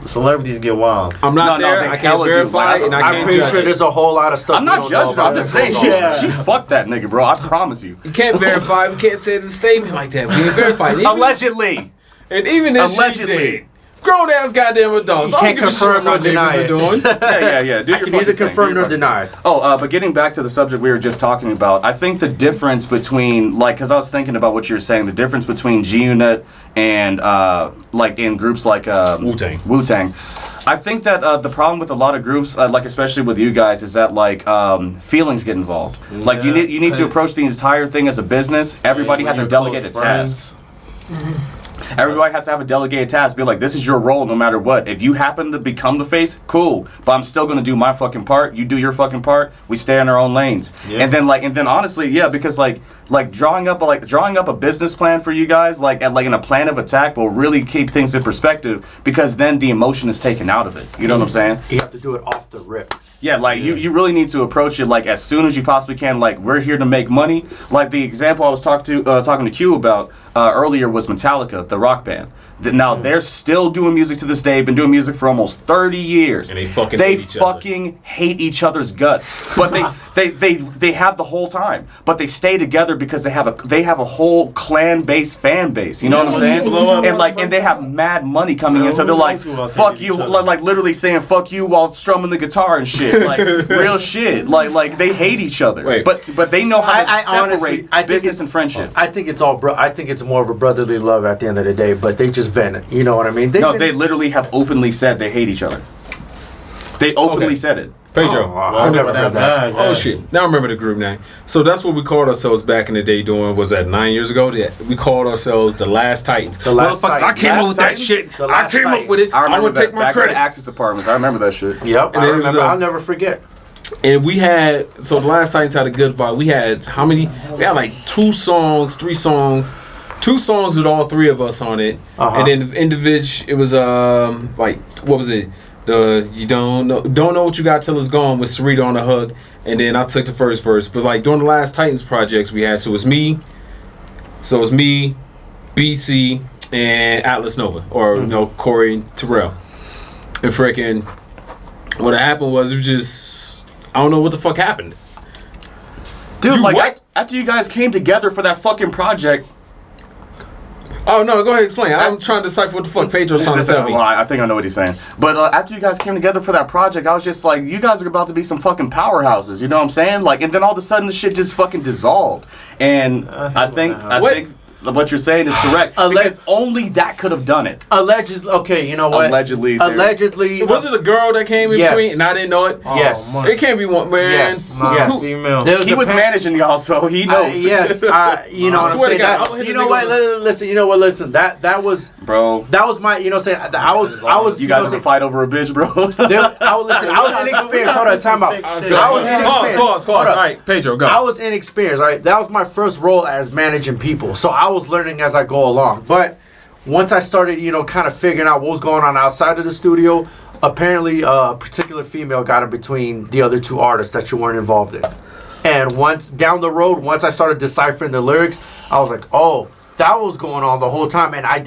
Celebrities get wild. I'm not there. I can't verify it, and I'm pretty sure there's a whole lot of stuff. I'm not judging her. I'm just saying she fucked that nigga, bro. I promise you. You can't verify. We can't say it's a statement like that. We can't verify it. Allegedly. And even if she did. Grown ass goddamn adults. You can't confirm nor deny it. Yeah. I can neither confirm nor deny. But getting back to the subject we were just talking about, I think the difference between, because I was thinking about what you were saying, the difference between G-Unit and, in groups like Wu-Tang. I think that the problem with a lot of groups, especially with you guys, is that feelings get involved. Like you need to approach the entire thing as a business. Everybody has a delegated task. Everybody has to have a delegated task. Be like, this is your role no matter what. If you happen to become the face, cool. But I'm still gonna do my fucking part. You do your fucking part. We stay in our own lanes. Yeah. And then honestly, because drawing up a business plan for you guys, in a plan of attack will really keep things in perspective, because then the emotion is taken out of it. You know what I'm saying? You have to do it off the rip. Yeah, you really need to approach it as soon as you possibly can. We're here to make money. Like the example I was talking to Q about earlier was Metallica, the rock band. Now they're still doing music to this day. Been doing music for almost 30 years. And they fucking hate each other's guts. But they have the whole time. But they stay together because they have a whole clan-based fan base. You know what I'm saying? And they have mad money coming in. So they're like, fuck you, literally saying fuck you while strumming the guitar and shit. Real shit. They hate each other. Wait. But they know how to separate honestly, business and friendship. I think it's I think it's more of a brotherly love at the end of the day, but they just vent it. You know what I mean? They literally have openly said they hate each other. They openly said it. Pedro, I never heard that. Oh shit! Now I remember the group name. So that's what we called ourselves back in the day. Doing was that 9 years ago? Yeah, we called ourselves the Last Titans. The Last Titans. I came up with that shit. I came up with it. I remember that. Take my back credit. in the Axis apartments. I remember that shit. Yep. I remember. I'll never forget. And we had the Last Titans had a good vibe. We had how many? We had 3 songs. 2 songs with all 3 of us on it. And then the individual, it was what was it? The you don't know what you got till it's gone with Sarita on the hook. And then I took the first verse. But during the Last Titans projects we had, so it was me, BC, and Atlas Nova, or Corey and Terrell. And freaking what happened was, it was just, I don't know what the fuck happened. Dude, after you guys came together for that fucking project. Oh no, go ahead, explain. I'm trying to decipher what the fuck Pedro's trying to tell me. Well, I think I know what he's saying. But after you guys came together for that project, I was just like, you guys are about to be some fucking powerhouses. You know what I'm saying? And then all of a sudden the shit just fucking dissolved. And I think what you're saying is correct. Because only that could have done it. Allegedly, okay, you know what? Allegedly. Was it a girl that came in between and I didn't know it? Yes. It can't be one, man. Yes. Female. He was managing y'all, so he knows. Yes. You know what I'm saying? You know what? Listen. You know what? Listen. That was. Bro. That was my. You know what I'm saying? I was. You guys ever fight over a bitch, bro? I was inexperienced. Hold on, time out. I was inexperienced. Pause. All right, Pedro, go. I was inexperienced. All right, that was my first role as managing people. So I was learning as I go along. But once I started, kind of figuring out what was going on outside of the studio, apparently a particular female got in between the other 2 artists that you weren't involved in. And once down the road, once I started deciphering the lyrics, I was like, oh, that was going on the whole time, and I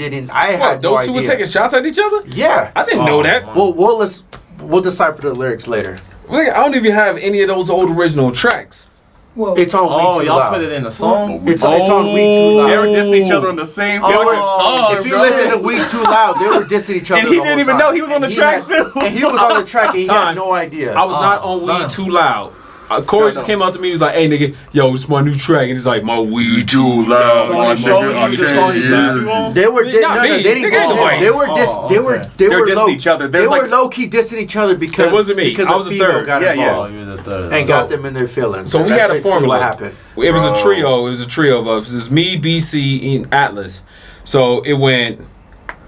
had no those idea. two were taking shots at each other? Yeah. I didn't know that. Well, we'll decipher the lyrics later. Like, I don't even have any of those old original tracks. Well, It's on We Too y'all Loud. put it in the song? It's on We Too Loud. They were dissing each other on the same fucking song. If you listen to We Too Loud, they were dissing each other. And he the whole didn't even time. know he was on the track, too. And he was on the track, and he Time. had no idea. I was not on Weed Too Loud. Corey just came up to me. He was like, "Hey, nigga, yo, it's my new track," and he's like, "My weed too loud." So he showed you the song he dissed you on? They were Not me. they didn't Nigga, diss nobody. him. They were dissing low, each other. They There's were like- low key dissing each other because It wasn't me. because I a was a female third. got Yeah, involved yeah. Oh, you was a third. and So- got them in their feelings. So we That's had a basically formula. What happened? It was a trio. It was a trio of us. It was me, BC, and Atlas. So it went.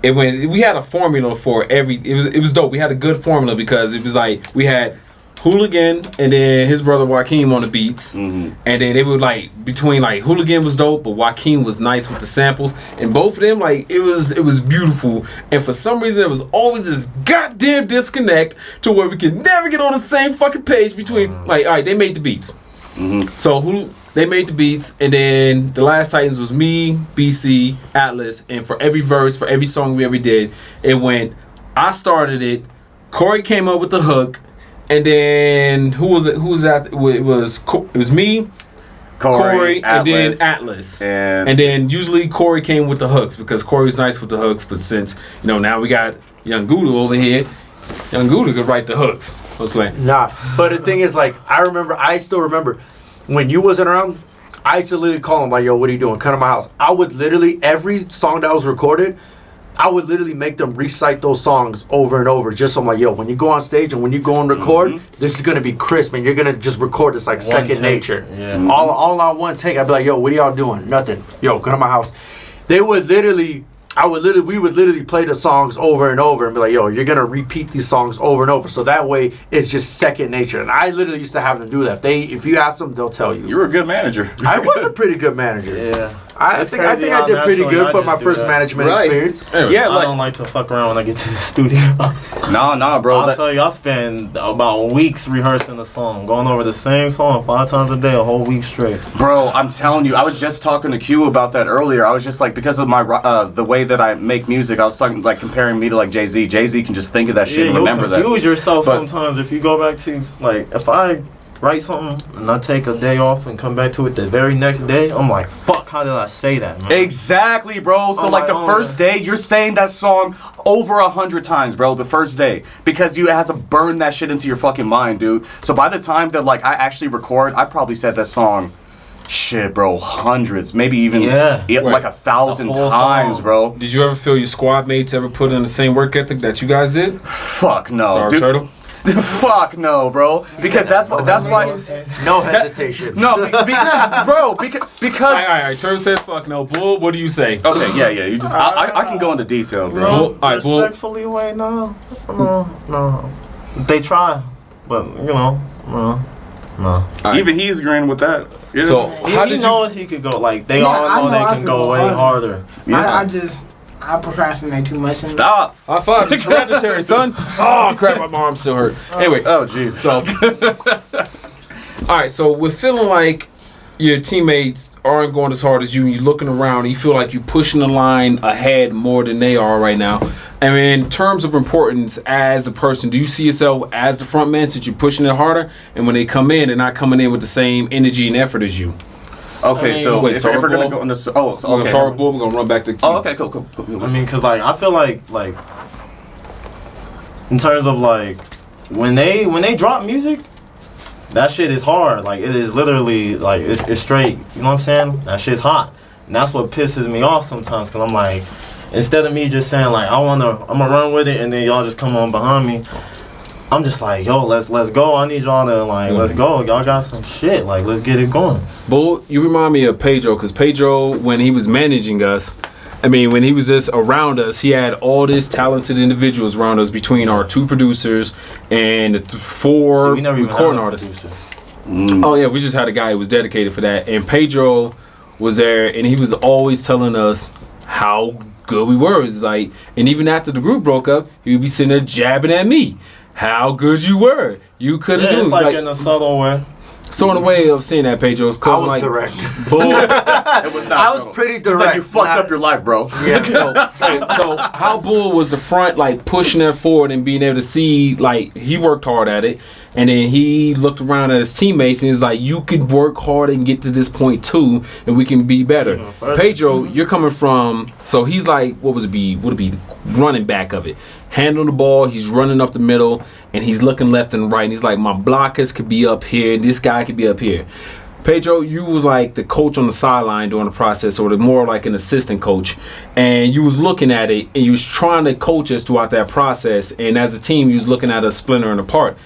We had a formula for every. It was dope. We had a good formula because it was like we had Hooligan and then his brother Joaquin on the beats, and then they would like between like Hooligan was dope, but Joaquin was nice with the samples, and both of them like it was beautiful. And for some reason there was always this goddamn disconnect to where we could never get on the same fucking page between like all right, they made the beats. So they made the beats, and then the Last Titans was me, BC, Atlas, and for every verse, for every song we ever did, it went. I started it. Corey came up with the hook, and then who was it? Who was that? It was me, Corey, and then Atlas, and then usually Corey came with the hooks because Corey was nice with the hooks. But since now we got Young Gouda over here, Young Gouda could write the hooks. What's playing? Nah, but the thing is, like, I still remember when you wasn't around. I used to literally call him like, "Yo, what are you doing? Come to my house." I would literally every song that was recorded, I would literally make them recite those songs over and over. Just so I'm like, "Yo, when you go on stage and when you go and record, this is gonna be crisp, and you're gonna just record this like second nature." Yeah. All on one take. I'd be like, "Yo, what are y'all doing? Nothing. Yo, come to my house." They would literally. We would literally play the songs over and over and be like, "Yo, you're gonna repeat these songs over and over." So that way, it's just second nature. And I literally used to have them do that. If you ask them, they'll tell you. You were a good manager. I was a pretty good manager. Yeah. I think I did pretty good for my first management experience. Anyway, Yeah, I don't like to fuck around when I get to the studio. Nah, bro. I'll tell you, I spend about weeks rehearsing the song, going over the same song 5 times a day, a whole week straight. Bro, I'm telling you, I was just talking to Q about that earlier. I was just like, because of my the way that I make music, I was talking like comparing me to like Jay-Z. Jay-Z can just think of that shit and remember that. You'll confuse yourself But- sometimes if you go back to like if I write something and I take a day off and come back to it the very next day, I'm like, fuck, how did I say that, man? Exactly, bro. So Oh like my the God. first day, you're saying that song over 100 times, bro. The first day, because you have to burn that shit into your fucking mind, dude. So by the time that like I actually record, I probably said that song, shit, bro, hundreds, maybe even like 1,000 The whole times, song. bro. did you ever feel your squad mates ever put in the same work ethic that you guys did? Fuck no, Star dude. Turtle. Fuck no, bro. Because that's why. No hesitation. No, bro. Because. All right. Turtle says fuck no. Bull, what do you say? Okay, yeah. You just. I can go into detail, bro. Bull, all right, Bull. Respectfully, wait, no. They try, but no. Right. Even he's agreeing with that. Yeah. So how He did knows he could go like they Yeah, all I know know they I can could go go way harder. Yeah. I procrastinate too much. And Stop. High five, it's hereditary, son. Oh crap, my arm still hurt. Anyway, Oh Jesus. so all right, so we're feeling like your teammates aren't going as hard as you, and you're looking around, and you feel like you're pushing the line ahead more than they are right now. I mean, in terms of importance as a person, do you see yourself as the front man since you're pushing it harder, and when they come in, they're not coming in with the same energy and effort as you? Okay, so Wait, if we're gonna Ball? go into We're gonna okay. start with Bull, we're gonna run back to Q. Oh, okay, cool. I mean, cause like I feel like in terms of like when they drop music, that shit is hard. Like it is literally like it's straight. You know what I'm saying? That shit's hot, and that's what pisses me off sometimes. Cause I'm like, instead of me just saying like I'm gonna run with it, and then y'all just come on behind me. I'm just like, yo, let's go. I need y'all to like, let's go. Y'all got some shit. Like, let's get it going. Bull, you remind me of Pedro, because Pedro, when he was managing us, I mean, when he was just around us, he had all these talented individuals around us between our 2 producers and the 4 we never even recording had a artists. producer. Oh, yeah, we just had a guy who was dedicated for that. And Pedro was there, and he was always telling us how good we were. It's like, and even after the group broke up, he would be sitting there jabbing at me. How good you were. You couldn't do It's it. like in a subtle way. So in a way of seeing that, Pedro, it's I called was like direct. bull. It was not I was subtle. pretty It's like direct. you fucked up your life, bro. Yeah. So how Bull was the front, like pushing that forward and being able to see, like he worked hard at it, and then he looked around at his teammates and he's like, you could work hard and get to this point too, and we can be better. Pedro, you're coming from, so he's like, would it be the running back of it, handling the ball, he's running up the middle, and he's looking left and right, and he's like, my blockers could be up here, this guy could be up here. Pedro, you was like the coach on the sideline during the process, or the more like an assistant coach, and you was looking at it and you was trying to coach us throughout that process, and as a team you was looking at us splintering apart,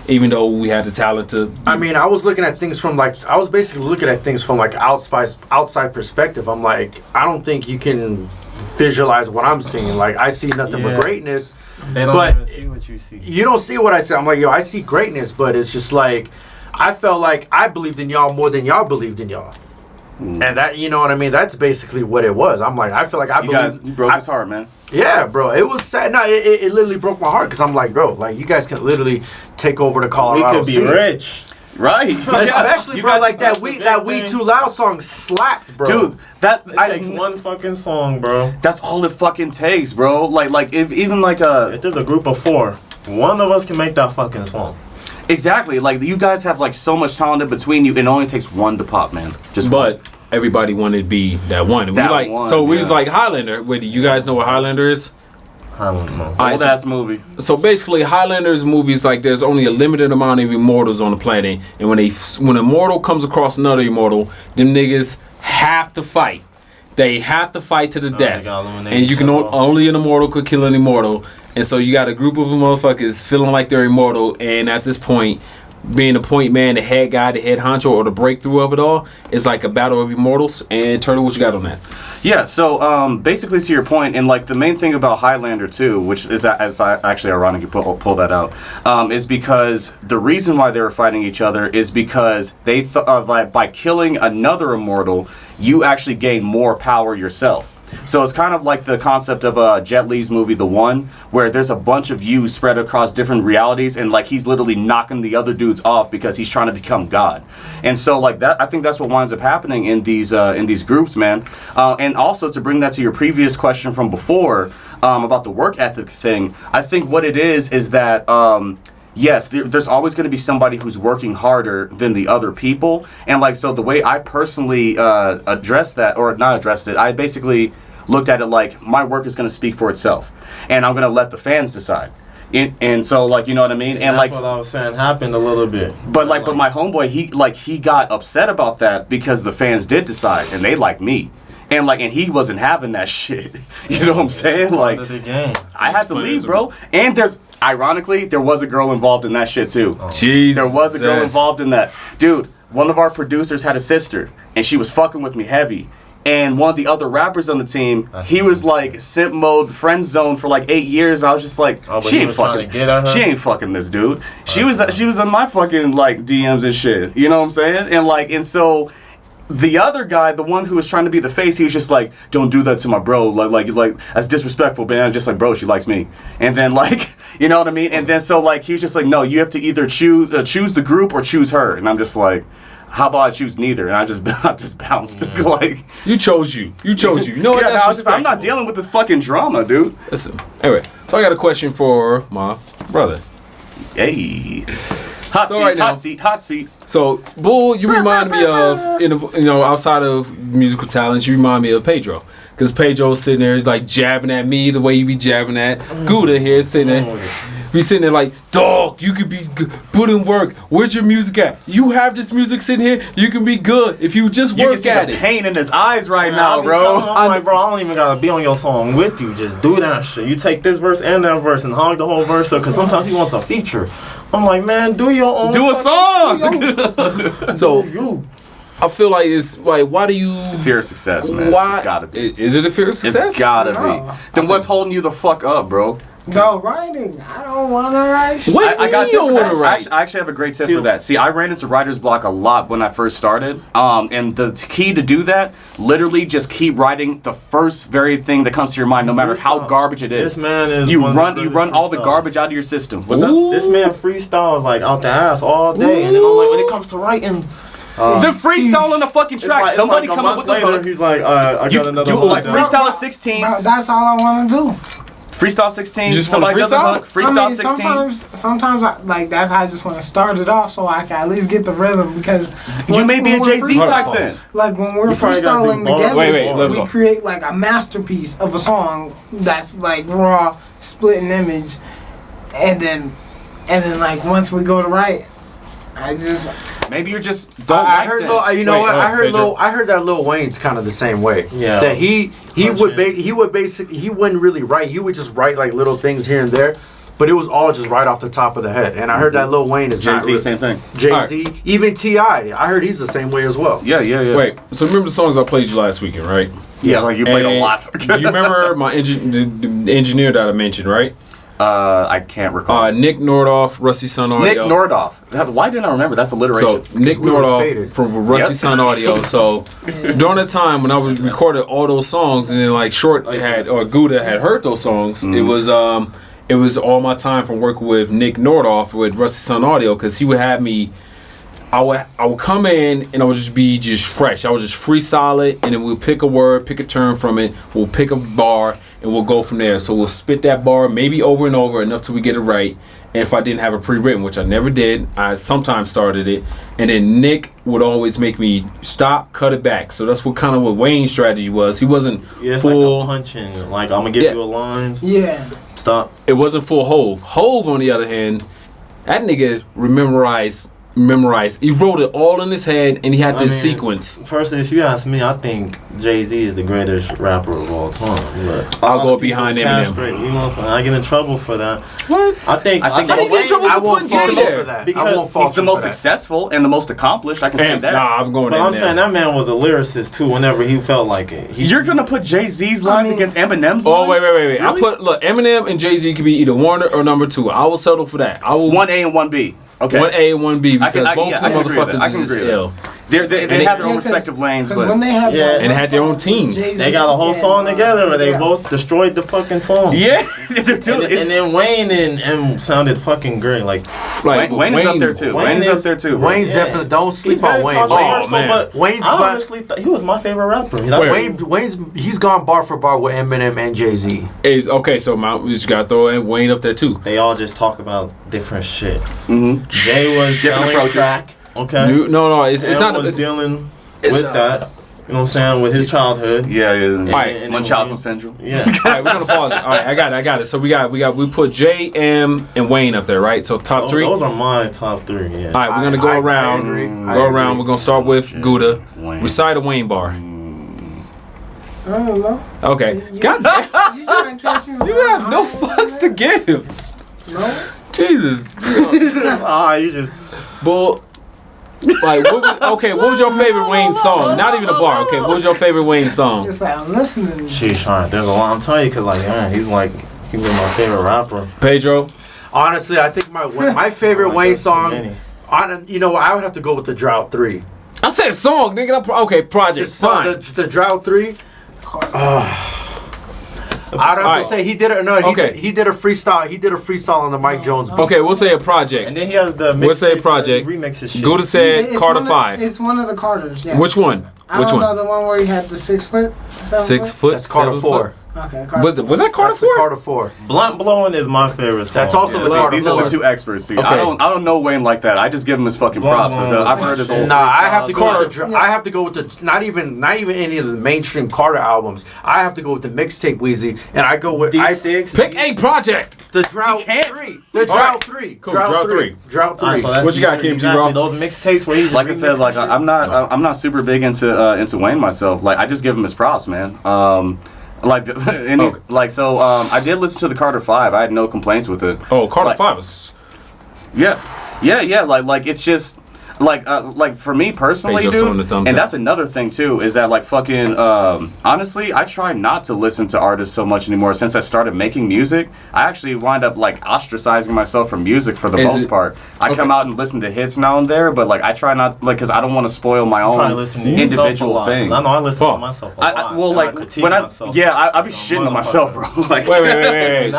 even though we had the talent to. I mean, I was looking at things from like, I was basically looking at things from like outside perspective. I'm like, I don't think you can visualize what I'm seeing. Like, I see nothing but greatness. They don't but even see what you see. You don't see what I see. I'm like, yo, I see greatness, but it's just like, I felt like I believed in y'all more than y'all believed in y'all. And that, you know what I mean? That's basically what it was. I'm like, I feel like You broke his heart, man. Yeah, bro. It was sad. No, it literally broke my heart because I'm like, bro, like you guys can literally take over the Colorado. We could be scene. rich. Right. Especially, You bro, guys- like that We Too Loud song slapped, bro. Dude, that It takes one fucking song, bro. that's all it fucking takes, bro. Like if even like If there's a group of 4, one of us can make that fucking song. exactly, like you guys have like so much talent between you, it only takes one to pop, man. Just one. But everybody wanted to be that one. And That we like, one, so we was yeah. like Highlander. Wait, do you guys know what Highlander is? I don't know. Alright, Old ass movie. So basically, Highlanders movies, like there's only a limited amount of immortals on the planet, and when an immortal comes across another immortal, them niggas have to fight. They have to fight to the death, gotta eliminate and you can each other. only an immortal could kill an immortal, and so you got a group of motherfuckers feeling like they're immortal, and at this point, being the point man, the head guy, the head honcho, or the breakthrough of it all, is like a battle of immortals. And Turtle, what you got on that? Yeah, so basically to your point, and like the main thing about Highlander 2, which is as I actually ironic you pull that out, is because the reason why they were fighting each other is because they thought like by killing another immortal, you actually gain more power yourself. So it's kind of like the concept of Jet Li's movie The One, where there's a bunch of you spread across different realities, and like he's literally knocking the other dudes off because he's trying to become God. And so like that, I think that's what winds up happening in these groups, man. And also to bring that to your previous question from before about the work ethic thing, I think what it is that. Yes, there's always going to be somebody who's working harder than the other people. And like, so the way I personally addressed that, or not addressed it, I basically looked at it like my work is going to speak for itself. And I'm going to let the fans decide. And so like, you know what I mean? And That's like, what I was saying happened a little bit. but my homeboy, he got upset about that because the fans did decide and they like me. And like, and he wasn't having that shit. You know what I'm saying? Like, The game. I had to leave, bro. And ironically, there was a girl involved in that shit too. Jesus. There was a girl involved in that. Dude, one of our producers had a sister, and she was fucking with me heavy. And one of the other rappers on the team, he was like simp mode, friend zone for like 8 years. And I was just like, she ain't fucking, she ain't fucking this dude. She was in my fucking like DMs and shit. You know what I'm saying? And so. The other guy, the one who was trying to be the face, he was just like, "Don't do that to my bro. Like that's disrespectful, man." I'm just like, "Bro, she likes me." And then like, you know what I mean? And then so like he was just like, "No, you have to either choose the group or choose her." And I'm just like, "How about I choose neither?" And I just bounced. Like, You chose you. You chose you. You know what? yeah, That's I was just, I'm not respectable. dealing with this fucking drama, dude. Listen. Anyway, so I got a question for my brother. Hey, hot So seat, right now- hot seat. So, Bull, you remind me of, outside of musical talents, you remind me of Pedro. Because Pedro's sitting there like jabbing at me the way you be jabbing at Gouda here, sitting there. Be sitting there like, dog, you could be put in work. Where's your music at? You have this music sitting here, you can be good if you just You work can see at the it. pain in his eyes right now, I'm bro. like, bro, I don't even gotta be on your song with you. Just do that shit. You take this verse and that verse and hog the whole verse up, because sometimes he wants a feature. I'm like, man, do your own. Do a song. So You. I feel like it's like, why do you? Fear of success, man. Why? It's gotta be. Is it a fear of success? It's gotta No. be. Then what's holding you the fuck up, bro? No writing. I don't want to write. What? I got you don't want to I write. actually have a great tip for that. See, I ran into writer's block a lot when I first started. And the key to do that, literally just keep writing the first very thing that comes to your mind, no matter how garbage it is. This man is You run all the garbage out of your system. What's up? This man freestyles like out the ass all day, and then I'm like, when it comes to writing, The freestyle on the fucking track. Somebody come up with the hook. He's like, I got another You hook like done. freestyle 16. Bro, that's all I want to do. Freestyle 16. You just wanna Somebody does a freestyle? hook. Freestyle 16. Sometimes that's how I just want to start it off so I can at least get the rhythm because You may be a Jay-Z type then. Like when we're You probably gotta do freestyling bars. together, Wait, we create like a masterpiece of a song that's like raw, split an image, and then like once we go to write, I just Maybe you're just don't I like heard that. Lil, you know Wait, what? Pedro. I heard that Lil Wayne's kind of the same way. Yeah. That he wouldn't really write. He would just write like little things here and there, but it was all just right off the top of the head. And I heard that Lil Wayne is not Jay-Z, really, same thing. Jay-Z, even T.I. I heard he's the same way as well. Yeah. Wait, so remember the songs I played you last weekend, right? Yeah, like you played a And lot. You remember my the engineer that I mentioned, right? I can't recall. Nick Nordoff, Rusty Sun Audio. Nick Nordoff. Why didn't I remember? That's So alliteration. Nick we were Nordoff faded. from Rusty Yep. Sun Audio. So during the time when I was recorded all those songs, and then like Gouda had heard those songs, it was all my time from working with Nick Nordoff with Rusty Sun Audio because he would have me. I would come in and I would just be fresh. I would just freestyle it, and then we'll pick a word, pick a term from it. We'll pick a bar, and we'll go from there. So we'll spit that bar maybe over and over enough till we get it right. And if I didn't have it pre-written, which I never did, I sometimes started it. And then Nick would always make me stop, cut it back. So that's what Wayne's strategy was. He wasn't Yeah, it's full. like a punching. Like, I'm gonna give you a line. yeah. Stop. It wasn't full Hove. Hove, on the other hand, that nigga memorized. He wrote it all in his head, and he had this sequence. Personally, if you ask me, I think Jay-Z is the greatest rapper of all time. But I'll go behind Eminem. castrate, you know what I'm saying? I get in trouble for that. What? I think How do you get in trouble I for won't putting fault Jay you there? for that. Because I won't fault He's the you most for that. successful and the most accomplished. I can say Damn, that. nah, I'm going But I'm Eminem. saying that man was a lyricist too. Whenever he felt like it, You're gonna put Jay-Z's lines against Eminem's lines? Oh wait! Really? I put Eminem and Jay-Z could be either one or number two. I will settle for that. I will 1A and 1B. Okay. 1A and 1B I because can both agree with that. motherfuckers I can is agree just with that. ill. They have their own respective lanes, Because but when they have Yeah. And had their own teams. Jay-Z they got a whole and, song together where they yeah. both destroyed the fucking song. yeah, they're too. And then Wayne and M sounded fucking great. Like Like Wayne is up there too. Wayne Wayne's is- up there too. bro. Wayne's Yeah. definitely don't he's sleep on very Wayne. controversial, man. but Wayne's I honestly thought he was my favorite rapper. That's Wayne's he's gone bar for bar with Eminem and Jay-Z. Is okay. So we just gotta throw in Wayne up there too. They all just talk about different shit. Mhm. Jay was Different selling approaches. crack. Okay. No, it's M not. was It's, dealing it's, with that. You know what I'm saying? With his childhood. Yeah, Alright, and Munchausen syndrome. Yeah. all right, we're gonna pause it. All right, I got it. So we put J, M, and Wayne up there, right? So top three. Those are my top three. Yeah. All right, we're gonna go I around. agree. Go around. We're gonna start with Gouda. Wayne. Recite a Wayne bar. I don't know. Okay. You God damn. You trying to catch me? You have no fucks to give. No. Jesus. You just. Bull. Like, what was your favorite Wayne song? Not even a bar. Okay, what was your favorite Wayne song? It's like I'm listening. Sheesh, alright. There's a lot. I'm telling you, cause like, man, he was my favorite rapper. Pedro. Honestly, I think my favorite Wayne There's too song. many. You know what? I would have to go with the Drought 3. I said song, nigga. Okay, project. Fine. The Drought 3. I'd have Alright. to say he did it. No, Okay. he did a freestyle. He did a freestyle on the Mike Jones beat. Okay, we'll say a project. And then he has the We'll say mixtapes project. where he remixes shit. Gouda said It's Carter one of- 5. It's one of the Carters. Yeah. Which one? I Which don't know one? the one where he had the 6 foot. 6 foot. That's Carter 7 4. foot? Okay. Carter. Was that Carter That's the 4? Carter 4. Blunt blowing is my favorite song. That's also the See, Carter these are 4. the two experts. See, Okay. I don't know Wayne like that. I just give him his fucking props. I've heard his old. Nah, I have to go Carter. with the. I have to go with the. Not even any of the mainstream Carter albums. I have to go with the mixtape Wheezy, and I go with D6. Pick a project. the Drought You can't. 3. The Drought 3. Cool, Drought 3. Drought 3. Alright, so that's What you got, D3. KMT, Exactly, bro? Those mixtapes where he just Like I said, remixes like shit. I'm not super big into Wayne myself. Like I just give him his props, man. I did listen to the Carter 5. I had no complaints with it. Oh, Carter Like- 5 is. Yeah. Like it's just like for me personally, Hey, dude, and that's another thing too, is that like fucking honestly, I try not to listen to artists so much anymore since I started making music. I actually wind up like ostracizing myself from music for the most part. I come out and listen to hits now and there, but like I try not, like, because I don't want to spoil my own individual thing. I know I listen to myself a lot. Well, like when I be shitting on myself, bro. Like, wait.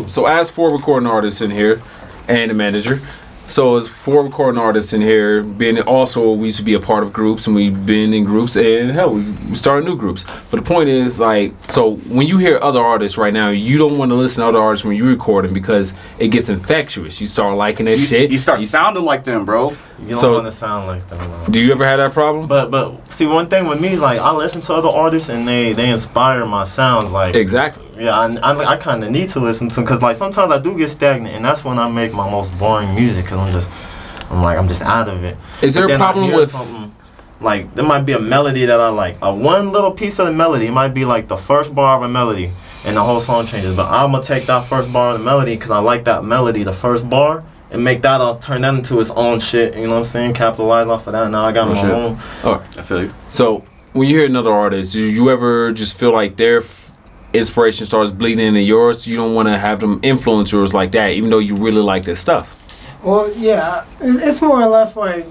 So as 4 recording artists in here and a manager. So as 4 recording artists in here, being also we used to be a part of groups, and we've been in groups, and hell, we started new groups. But the point is, like, so when you hear other artists right now, you don't want to listen to other artists when you're recording because it gets infectious. You start liking that shit. You start sounding like them, bro. You don't want to sound like them. No. Do you ever have that problem? But see, one thing with me is like I listen to other artists and they inspire my sounds. Like exactly. Yeah, I kind of need to listen to them because like sometimes I do get stagnant, and that's when I make my most boring music because I'm just out of it. Is there a problem with something? Like there might be a melody that I like, one little piece of the melody. It might be like the first bar of a melody, and the whole song changes. But I'm gonna take that first bar of the melody because I like that melody, the first bar, and make that, I'll turn that into its own shit. You know what I'm saying? Capitalize off of that. Now I got my own. Oh, I feel you. So when you hear another artist, do you ever just feel like their inspiration starts bleeding into yours? You don't want to have them influence yours like that, even though you really like this stuff. Well, yeah, it's more or less like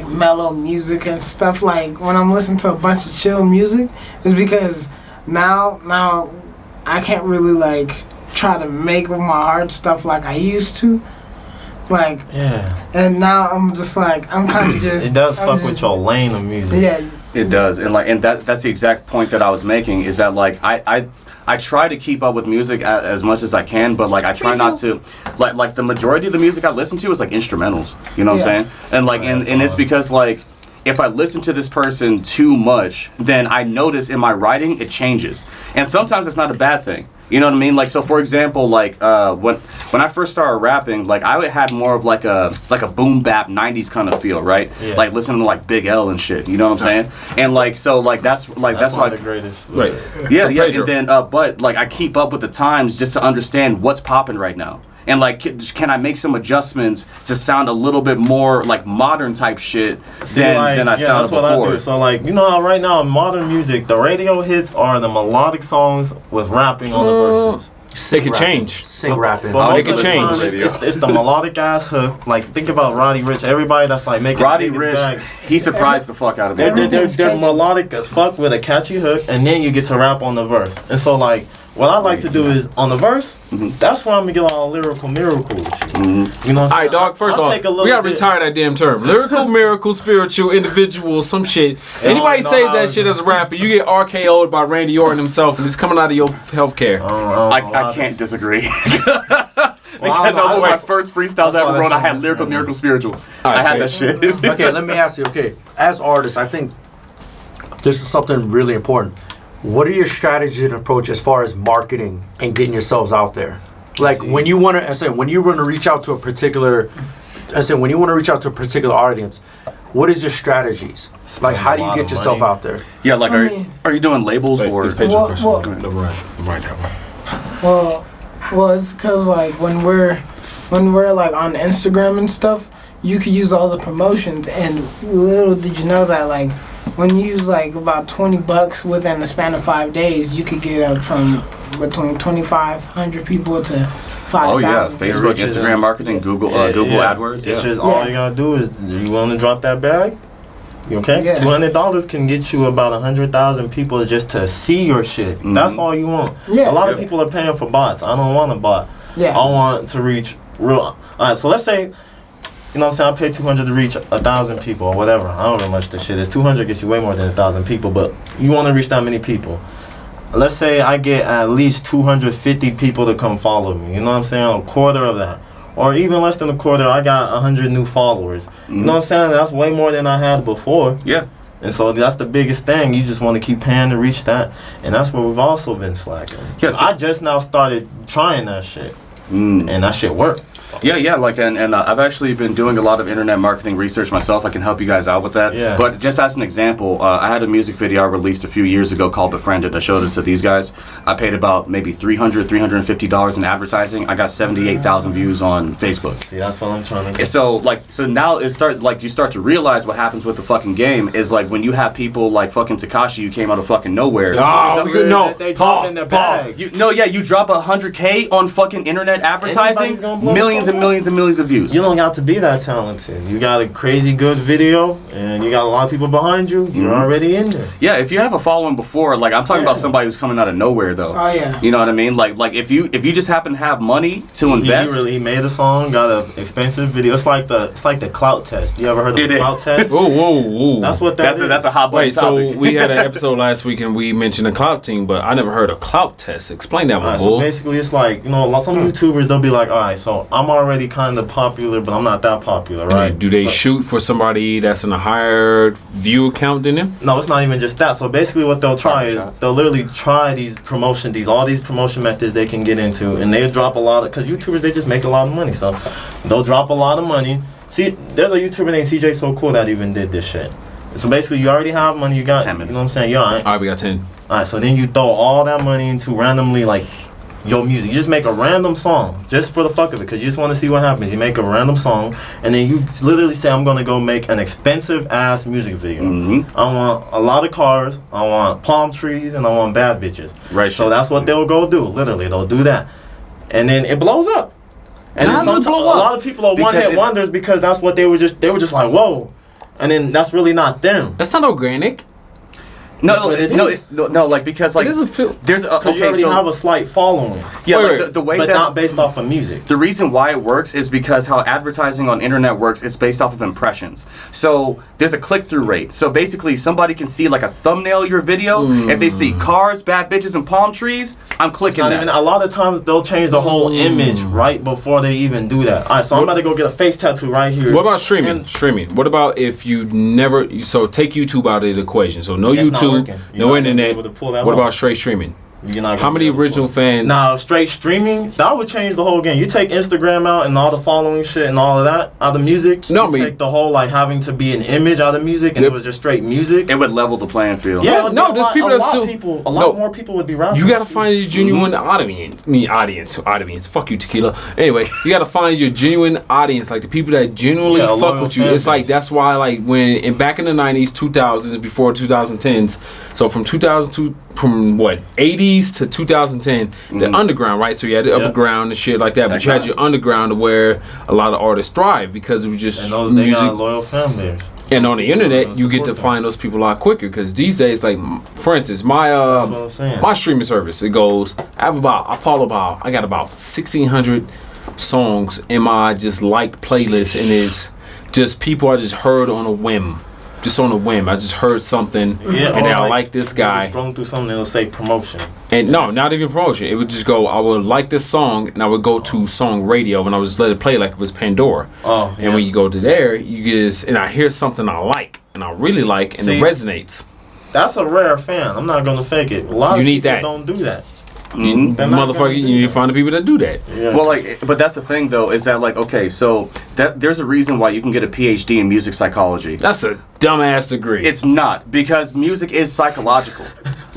mellow music and stuff. Like when I'm listening to a bunch of chill music, it's because now I can't really like try to make with my heart stuff like I used to. Like, yeah. And now I'm just like, I'm kind of just. It does fuck with your lane of music. Yeah. It does, and that's the exact point that I was making. Is that like I try to keep up with music as much as I can, but like I try not to, like the majority of the music I listen to is like instrumentals. You know what I'm saying? And like and it's because like if I listen to this person too much, then I notice in my writing it changes, and sometimes it's not a bad thing. You know what I mean? Like, so for example, like when I first started rapping, like I had more of like a boom bap 90s kind of feel, right? Yeah. Like listening to like Big L and shit. You know what I'm saying? And like so like that's one of the greatest. Right. Yeah. And then but like I keep up with the times just to understand what's popping right now. And like, can I make some adjustments to sound a little bit more like modern type shit than I sounded before? What I do. So like, you know how right now in modern music, the radio hits are the melodic songs with rapping on the verses. They can change. Sing rapping. They can change. It's the melodic ass hook. Like think about Roddy Ricch. Everybody that's like making Roddy Ricch, he surprised the fuck out of me. They're melodic as fuck with a catchy hook, and then you get to rap on the verse. And so like, what I like to do is on the verse, that's where I'm gonna get all lyrical miracle with you. You know what I'm saying? All right, dog. First off, we gotta retire that damn term. Lyrical, miracle, spiritual, individual, some shit. Anybody says that shit as a rapper, you get RKO'd by Randy Orton himself, and it's coming out of your healthcare. I can't disagree. Because that was one of my first freestyles I ever wrote. I had lyrical, miracle, spiritual. I had that shit. Okay, let me ask you. Okay, as artists, I think this is something really important. What are your strategies and approach as far as marketing and getting yourselves out there? Like when you want to reach out to a particular, audience, what is your strategies? Like how do you get yourself out there? Yeah, like are you doing labels or? Well, it's because like when we're like on Instagram and stuff, you can use all the promotions, and little did you know that like. When you use like about $20 within the span of 5 days, you could get up from between 2,500 people to 5,000. Oh yeah, Facebook, Instagram marketing, Google AdWords. It's just all you gotta do is you want to drop that bag. You okay? Yeah. $200 can get you about 100,000 people just to see your shit. That's all you want. Yeah. A lot of people are paying for bots. I don't want a bot. Yeah. I want to reach real. All right, so let's say. You know what I'm saying? I pay 200 to reach 1,000 people or whatever. I don't know how much the shit is. 200 gets you way more than 1,000 people, but you want to reach that many people. Let's say I get at least 250 people to come follow me. You know what I'm saying? A quarter of that. Or even less than a quarter, I got 100 new followers. You know what I'm saying? That's way more than I had before. Yeah. And so that's the biggest thing. You just want to keep paying to reach that. And that's where we've also been slacking. Yeah, I just now started trying that shit. And that shit worked. Yeah, like, and I've actually been doing a lot of internet marketing research myself. I can help you guys out with that. Yeah. But just as an example, I had a music video I released a few years ago called Befriended. I showed it to these guys. I paid about maybe $350 in advertising. I got 78,000 views on Facebook. See, that's what I'm trying to do. So now you start to realize what happens with the fucking game is like when you have people like fucking Tekashi who came out of fucking nowhere. They drop in their bag. You drop 100K on fucking internet advertising, millions and millions and millions of views. You don't have to be that talented. You got a crazy good video, and you got a lot of people behind you. You're already in there. Yeah, if you have a following before, like I'm talking about somebody who's coming out of nowhere though. Oh yeah. You know what I mean? Like if you just happen to have money to invest. He made a song, got an expensive video. It's like the clout test. You ever heard of the clout test? Whoa. That's what that is. That's a hot button topic. So we had an episode last week and we mentioned a clout team, but I never heard of clout test. Explain that one, So basically, it's like, some YouTubers, they'll be like, all right, so I'm already kind of popular, but I'm not that popular, right? Do they shoot for somebody that's in a higher view count than them? No, it's not even just that. So basically, what they'll try is they'll literally try all these promotion methods they can get into, and they drop a lot of, because YouTubers, they just make a lot of money, so they'll drop a lot of money. See, there's a YouTuber named CJ So Cool that even did this shit. So basically, you already have money. You got 10 minutes. You know what I'm saying? All right, we got 10. All right, so then you throw all that money into randomly, like, your music. You just make a random song just for the fuck of it, because you just want to see what happens. You make a random song, and then you literally say, I'm going to go make an expensive ass music video. I want a lot of cars, I want palm trees, and I want bad bitches. Right. So that's what they'll go do. Literally, they'll do that. And then it blows up. And then a lot of people are one-hit wonders because that's what they were just like, whoa. And then that's really not them. That's not organic. No, like because like it doesn't feel. There's you already have a slight following. Yeah, like the way but that not based off of music. The reason why it works is because how advertising on internet works is based off of impressions. So there's a click-through rate. So basically, somebody can see like a thumbnail of your video. If they see cars, bad bitches, and palm trees, I'm clicking that. Even, a lot of times they'll change the whole image right before they even do that. All right, so I'm about to go get a face tattoo right here. What about streaming? What about if you never? So take YouTube out of the equation. So no YouTube, no internet. What about straight streaming? How many original fans? Nah, straight streaming, that would change the whole game. You take Instagram out and all the following shit and all of that out of music. No, you take the whole like having to be an image out of music and it was just straight music. It would level the playing field. Yeah, no, there's people that a lot more people would be around. You gotta find your genuine audience. Fuck you, tequila. Anyway, you gotta find your genuine audience, like the people that genuinely fuck with you. It's like that's why like when back in the 90s, 2000s, before 2010s. So from 2002, from what 80s to 2010, the underground, right? So you had the upper ground and shit like that, but you had your underground to where a lot of artists thrive because it was just they got loyal fan base. And on the internet, you get to find those people a lot quicker because these days, like for instance, my streaming service, it goes. I got about 1,600 songs in my just liked playlist, and it's just people I just heard on a whim. Just on a whim, I just heard something, and I like this guy. Scrolling through something, it'll say promotion. And no, not even promotion. It would just go. I would like this song, and I would go to song radio, and I would just let it play like it was Pandora. Oh, and when you go to there, you get this, and I hear something I like, and I really like, and it resonates. That's a rare fan. I'm not gonna fake it. A lot of people don't do that. Motherfucker, you need to find the people that do that. Yeah. Well, like, but that's the thing though, is that like, okay, so there's a reason why you can get a PhD in music psychology. That's a dumbass degree. It's not, because music is psychological.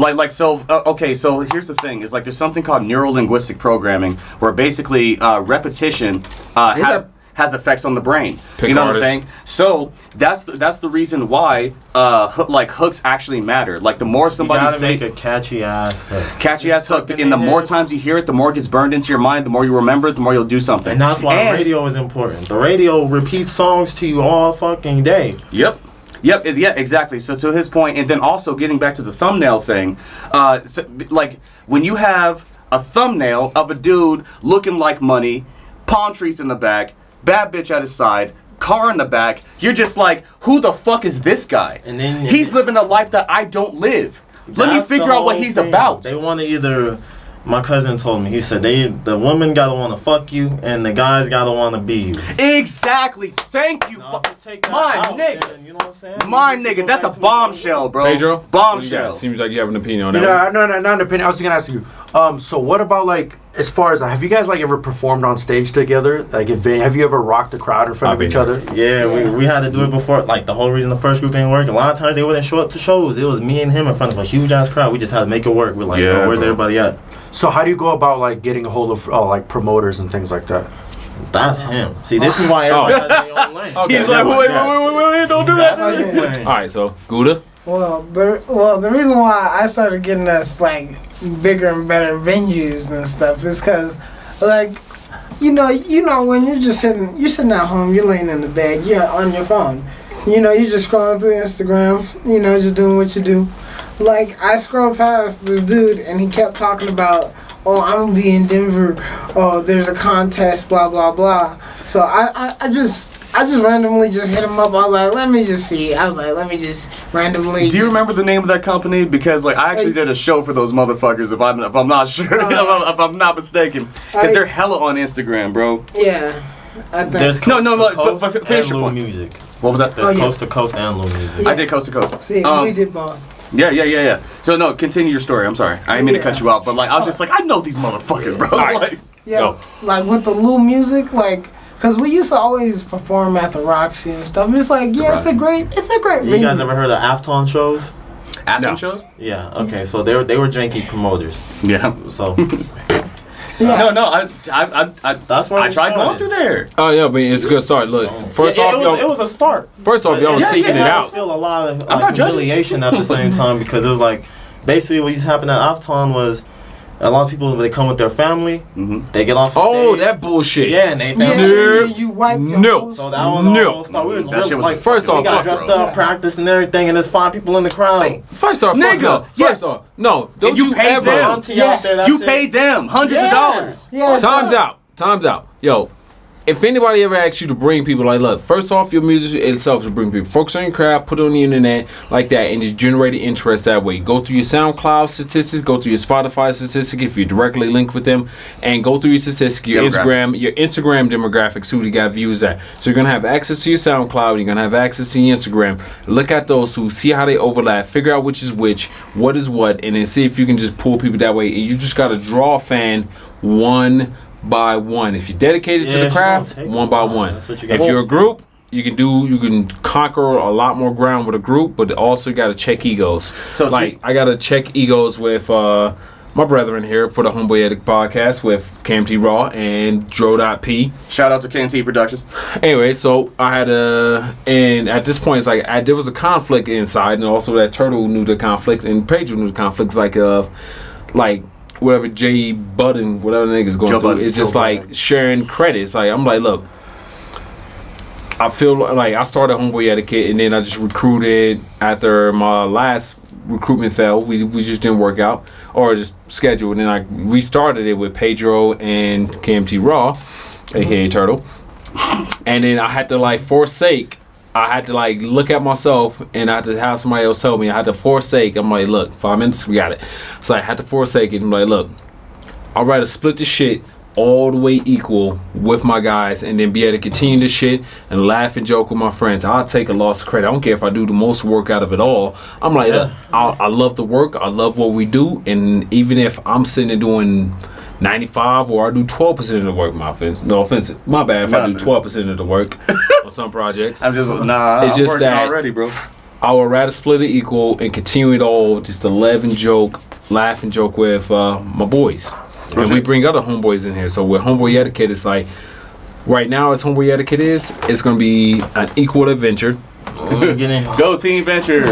Okay, so here's the thing: is like there's something called neuro-linguistic programming, where basically repetition has effects on the brain. You know what I'm saying? So that's the reason why hooks actually matter. Like the more somebody you gotta make a catchy ass hook, and the more times you hear it, the more it gets burned into your mind, the more you remember it, the more you'll do something. And that's why radio is important. The radio repeats songs to you all fucking day. Yep, exactly. So to his point, and then also getting back to the thumbnail thing, like when you have a thumbnail of a dude looking like money, palm trees in the back, bad bitch at his side, car in the back, you're just like, who the fuck is this guy? And then he's living a life that I don't live. Let me figure out what he's about. They want to either, my cousin told me, he said the woman gotta want to fuck you and the guys gotta want to be you. Exactly. Nigga. You know what I'm saying? My nigga, that's a bombshell, bro. Pedro? Bombshell. Seems like you have an opinion on that. No, not an opinion. I was gonna ask you. So what about like as far as have you guys like ever performed on stage together? Like, have you ever rocked the crowd in front of each other? Yeah, we had to do it before. Like the whole reason the first group didn't work. A lot of times they wouldn't show up to shows. It was me and him in front of a huge ass crowd. We just had to make it work. We're like, where's everybody at? So how do you go about like getting a hold of like promoters and things like that? That's him. See, this is why everybody has their own lane. Okay, He's like, wait, don't do that. All right, so Gouda. Well, the reason why I started getting us like bigger and better venues and stuff is because, like, you know when you're sitting at home, you're laying in the bed, you're on your phone, you're just scrolling through Instagram, just doing what you do. Like, I scrolled past this dude and he kept talking about, oh, I'm gonna be in Denver, oh, there's a contest, blah blah blah. So I just randomly just hit him up. I was like, let me just see. Let me just randomly. Do you remember the name of that company? Because like I actually did a show for those motherfuckers. If I'm not sure, if I'm not mistaken, because they're hella on Instagram, bro. Yeah. I think. There's but finish your point. Music. What was that? There's Coast to Coast and Lou Music. I did Coast to Coast. See, we did both. Yeah. So no, continue your story. I'm sorry, I didn't mean to cut you out, but like I was just like, I know these motherfuckers, bro. Like, like with the Lou Music, like. Cause we used to always perform at the Roxy and stuff. It's like, it's a great venue. You guys ever heard of Afton shows? Afton shows? Yeah. Okay. So they were janky promoters. Yeah. So. No. That's where I tried going through there. Oh yeah, but it's a good start. Look, first off, it was a start. First off, y'all was seeking it out. I feel a lot of humiliation at the same time because it was like basically what used to happen at Afton was. A lot of people, when they come with their family, they get off the stage. Oh, that bullshit. Yeah, and they family. You wipe your No. So that was all we that shit was like, first off, we got dressed up, practiced and everything, and there's 5 people in the crowd. First off, nigga. First off, no, don't you paid ever. them. You paid them hundreds of dollars. Yeah. Time's out. Yo, if anybody ever asks you to bring people, like, look, first off, your music itself to bring people. Focus on your craft, put it on the internet like that, and just generate an interest that way. Go through your SoundCloud statistics, go through your Spotify statistics if you're directly linked with them, and go through your statistics, your Instagram demographics, who they got views at. So you're gonna have access to your SoundCloud, you're gonna have access to your Instagram. Look at those two, see how they overlap, figure out which is which, what is what, and then see if you can just pull people that way. And you just gotta draw a fan one by one. If you're dedicated to the craft, one by one. If you're a group, you can conquer a lot more ground with a group, but also you got to check egos. So like I got to check egos with my brethren here for the Homeboy Etiquette podcast with Cam T Raw and dro.p. Shout out to KNT Productions. Anyway, so I had and at this point it's like there was a conflict inside, and also that Turtle knew the conflict and Pedro knew the conflict. It's like whatever J Budden, whatever the nigga's going through, it's just like sharing credits. Like I'm like, look, I feel like I started Homeboy Etiquette and then I just recruited after my last recruitment failed. We just didn't work out or just scheduled, and then I restarted it with Pedro and KMT Raw, aka Turtle, and then I had to I had to like look at myself and I had to have somebody else tell me. I had to forsake. I'm like, look, 5 minutes, we got it. So I had to forsake it. I'm like, look, I'd rather split the shit all the way equal with my guys and then be able to continue the shit and laugh and joke with my friends. I'll take a loss of credit. I don't care if I do the most work out of it all. I'm like, look, I love the work. I love what we do. And even if I'm sitting there doing 95 or I do 12% of the work, no offense, my bad if I do 12% of the work on some projects. I'm just it's I'm just working that already, bro. I would rather split it equal and continue it all, just to laugh and joke with my boys. And we bring other homeboys in here. So with Homeboy Etiquette, it's like right now as Homeboy Etiquette is, it's gonna be an equal adventure. Go Team Venture.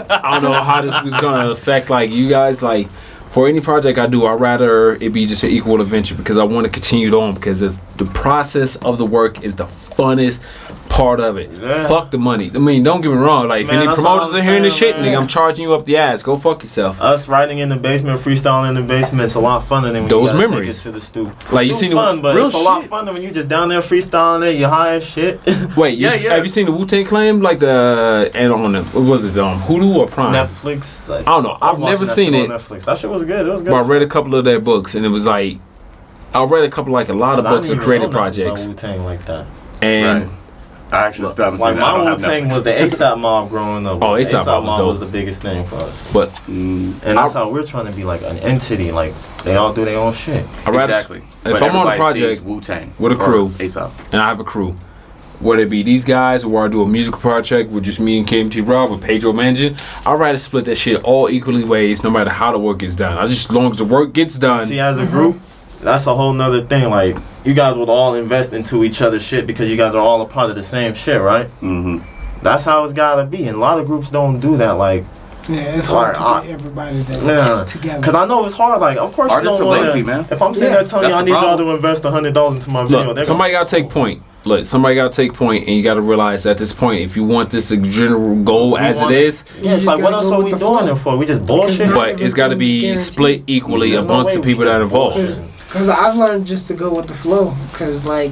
I don't know how this was gonna affect like you guys. Like for any project I do, I'd rather it be just an equal adventure because I want to continue it on, because the process of the work is the funnest part of it. Yeah. Fuck the money. I mean, don't get me wrong. Like, if any promoters are hearing this shit, nigga, I'm charging you up the ass. Go fuck yourself. Us writing in the basement, freestyling in the basement, it's a lot funner than when those you memories take it to the stoop. Like you seen fun, but real it's a lot funner when you just down there freestyling it. You high as shit. Wait, have you seen the Wu-Tang Clan? Like and on the what was it? Hulu or Prime? Netflix. Like, I don't know. I've never seen it. Netflix. That shit was good. It was good. But I read a couple of their books, and it was like I read a lot of books of creative projects. Wu-Tang like that. And I actually stopped. Like my Wu-Tang was the ASAP Mob growing up. Oh, ASAP Mob was the biggest thing for us. But and that's how we're trying to be like an entity. Like They all do their own shit. Exactly. If I'm on a project Wu-Tang with a crew, ASAP, and I have a crew, whether it be these guys or I do a musical project with just me and KMT Rob with Pedro managing, I'd rather split that shit all equally ways, no matter how the work gets done. As long as the work gets done. See, as a group, that's a whole nother thing. Like, you guys would all invest into each other's shit because you guys are all a part of the same shit, right? Mm-hmm. That's how it's gotta be. And a lot of groups don't do that. Like, yeah, it's hard to get everybody that together. Because I know it's hard. Like, of course, artists you are don't lazy, want man. If I'm sitting there telling you I need y'all to invest $100 into my video, look, somebody gotta take point. Look, somebody gotta take point, and you gotta realize at this point, if you want this general goal as it is, yeah, it's like, what else are we doing it for? We just bullshit. But it's gotta be split equally amongst the people that are involved. Because I've learned just to go with the flow. Because like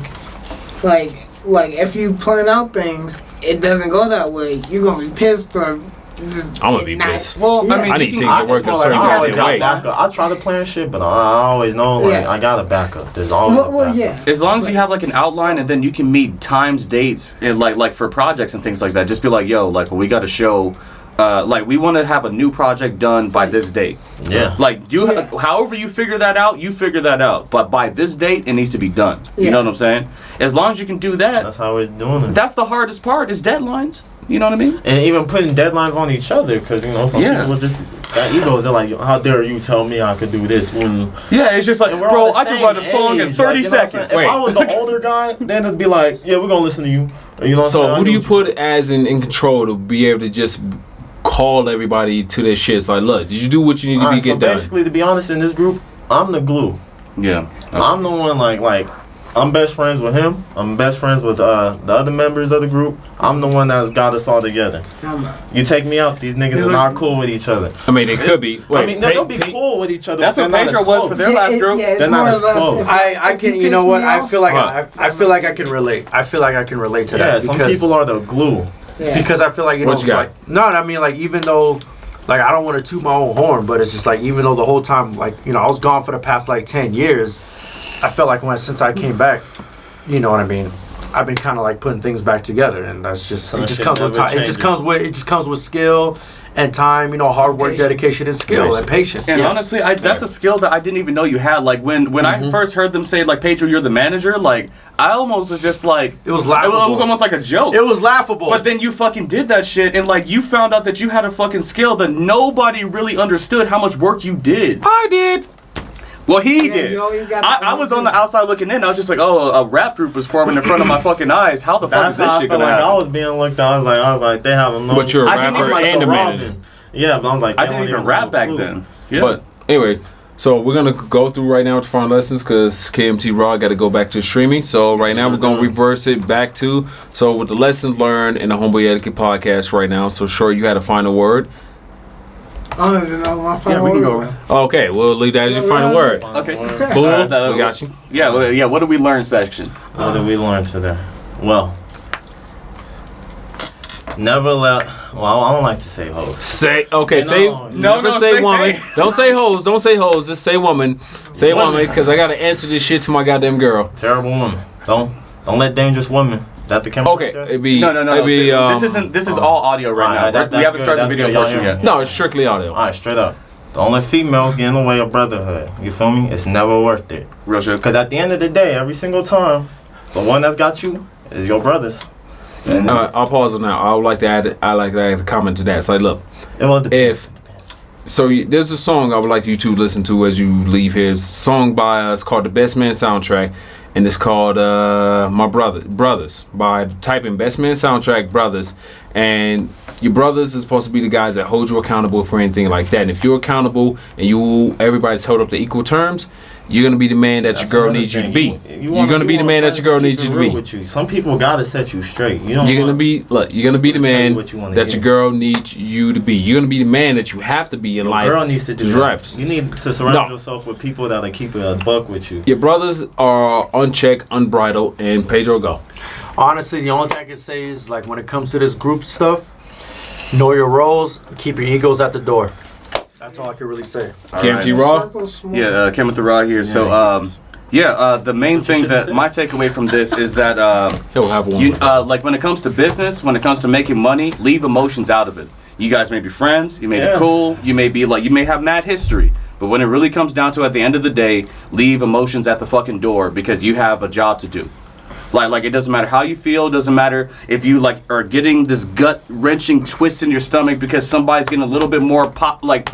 if you plan out things, it doesn't go that way. You're gonna be pissed or just. I'm gonna be pissed. Well, I need things to work a certain goddamn way. I try to plan shit, but I always know I got a backup. There's always a backup. yeah. As long as you have like an outline, and then you can meet times, dates, and like for projects and things like that. Just be like, yo, like we got to show. Like we want to have a new project done by this date. Yeah. Like however you figure that out, you figure that out. But by this date, it needs to be done. Yeah. You know what I'm saying? As long as you can do that, That's how we're doing it. that's the hardest part is deadlines. You know what I mean? And even putting deadlines on each other, because some people just got egos. They're like, how dare you tell me I could do this when? Yeah, it's just like, And we're bro, all the I can same write a song in age, 30 like, you know what I'm seconds. saying? If I was the older guy, then it'd be like, yeah, we're gonna listen to you. You know what I'm So saying? who do you put as in control to be able to just call everybody to their shit? It's like, look, did you do what you need to be get done? Basically, to be honest, in this group, I'm the glue. Yeah. I'm the one like I'm best friends with him. I'm best friends with the other members of the group. I'm the one that's got us all together. You take me out, these niggas are not cool with each other. I mean, they could be. Wait, I mean, they'll be cool with each other. That's what Pedro was for their last group. They're not as close. I can, you know what? I feel like I feel like I can relate. I feel like I can relate to that. Yeah, some people are the glue. Yeah. Because I feel like, you know, What you got? like, no, I mean, like, even though, like, I don't want to toot my own horn, but it's just like, even though the whole time, like, you know, I was gone for the past like 10 years, I felt like since I came back, you know what I mean, I've been kind of like putting things back together, and that's just it just comes with time. It just comes with skill and time, you know, hard work, dedication, and skill and patience. And honestly, that's a skill that I didn't even know you had. Like when I first heard them say like, Pedro, you're the manager, like I almost was just like, It was laughable. It was almost like a joke. It was laughable. But then you fucking did that shit, and like you found out that you had a fucking skill that nobody really understood how much work you did. I did. Well, he Yeah, did. you got I was on the outside looking in. I was just like, oh, a rap group was forming in front of my fucking eyes. How the fuck That's is this how I shit felt gonna like happen? I was being looked at. I was like, they have no. But you're a I didn't rapper even like and the a manager. Robin. Yeah, but I was like, I they didn't don't even rap have a back clue. then. Yeah. But anyway, so we're gonna go through right now to find lessons because KMT Raw got to go back to streaming. So right now we're gonna reverse it back to with the lessons learned in the Homeboy Etiquette podcast right now. So sure, you had a final word. I don't even know my final we can word. go. Okay, we'll leave that as your final word. Okay. Boom, we got you. Yeah. What did we learn section? What did we learn today? Well, never let. Well, I don't like to say hoes. Say No, say no, never say woman. Don't say hoes. Don't say hoes. Just say woman. Say woman because I gotta answer this shit to my goddamn girl. Terrible woman. Don't let dangerous women. That the camera? Okay, right there? it'd be No. It'd be, This is all audio right now. Alright, We haven't started the that's video good, y'all portion hear yet. me? no, it's strictly audio. All right, straight up. Don't let females get in the way of brotherhood. You feel me? It's never worth it. Real shit. Because at the end of the day, every single time, the one that's got you is your brothers. And I'll pause it now. I would like to add. I like to add a comment to that. It's like, look, well, it depends. there's a song I would like you to listen to as you leave here. It's a song by it's called "The Best Man Soundtrack," and it's called "My Brothers." By typing "Best Man Soundtrack Brothers," and your brothers is supposed to be the guys that hold you accountable for anything like that. And if you're accountable and everybody's held up to equal terms, you're gonna be the man that your girl needs you to be. You're gonna be the man that your girl needs you to be. With you. Some people gotta set you straight. You're gonna be the man what you wanna that get. your girl needs you to be. You're gonna be the man that you have to be in life. Girl needs to do to that. drive. You need to surround yourself with people that'll keep a buck with you. Your brothers are unchecked, unbridled, and Pedro go. Honestly, the only thing I can say is, like, when it comes to this group stuff, know your roles, keep your egos at the door. That's all I can really say. KMT Raw? Yeah, Kenneth Raw here. So, the main thing that my takeaway from this is that He'll have one. like when it comes to business, when it comes to making money, leave emotions out of it. You guys may be friends, you may be cool, you may be like, you may have mad history, But when it really comes down to, at the end of the day, leave emotions at the fucking door because you have a job to do. Like it doesn't matter how you feel. It doesn't matter if you like are getting this gut wrenching twist in your stomach because somebody's getting a little bit more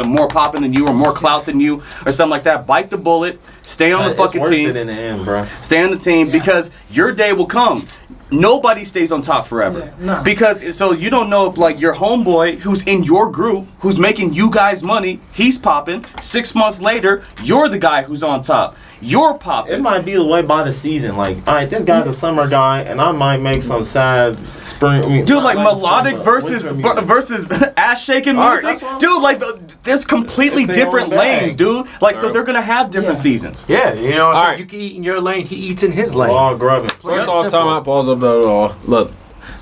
more popping than you or more clout than you or something like that. Bite the bullet. Stay on the fucking team. It in the end, bro. Stay on the team because your day will come. Nobody stays on top forever. Yeah, no. Because so you don't know if like your homeboy who's in your group, who's making you guys money, he's popping. 6 months later, you're the guy who's on top. You're popping. It might be the way by the season. Like, all right, this guy's a summer guy, and I might make some sad spring. Dude, like melodic versus ass shaking music. Right, dude, like there's completely different lanes, dude. Like so they're gonna have different seasons. Yeah, you know, so Alright. you can eat in your lane, he eats in his lane. All grubbing. First off, time out, pause up, look.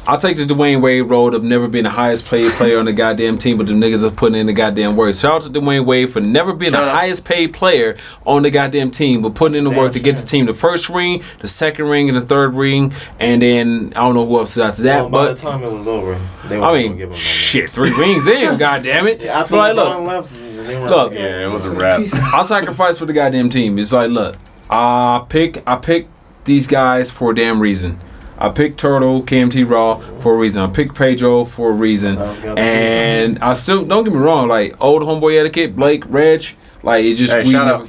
I'll take the Dwayne Wade road of never being the highest paid player on the goddamn team, but the niggas are putting in the goddamn work. Shout out to Dwayne Wade for never being the highest paid player on the goddamn team, but putting in the work to get the team the first ring, the second ring, and the third ring, and then I don't know who else is after that. Well, by but the time it was over, they weren't I gonna mean, give him no shit, 3 rings in, goddamn it. Yeah, I think But like, LeBron left. They weren't look, gonna give him Yeah, it no was a more. wrap. I'll sacrifice for the goddamn team. It's like, look, I pick these guys for a damn reason. I picked Turtle, KMT Raw for a reason. I picked Pedro for a reason. And I still, don't get me wrong, like old Homeboy Etiquette, Blake, Reg, like it just, Hey, shout out.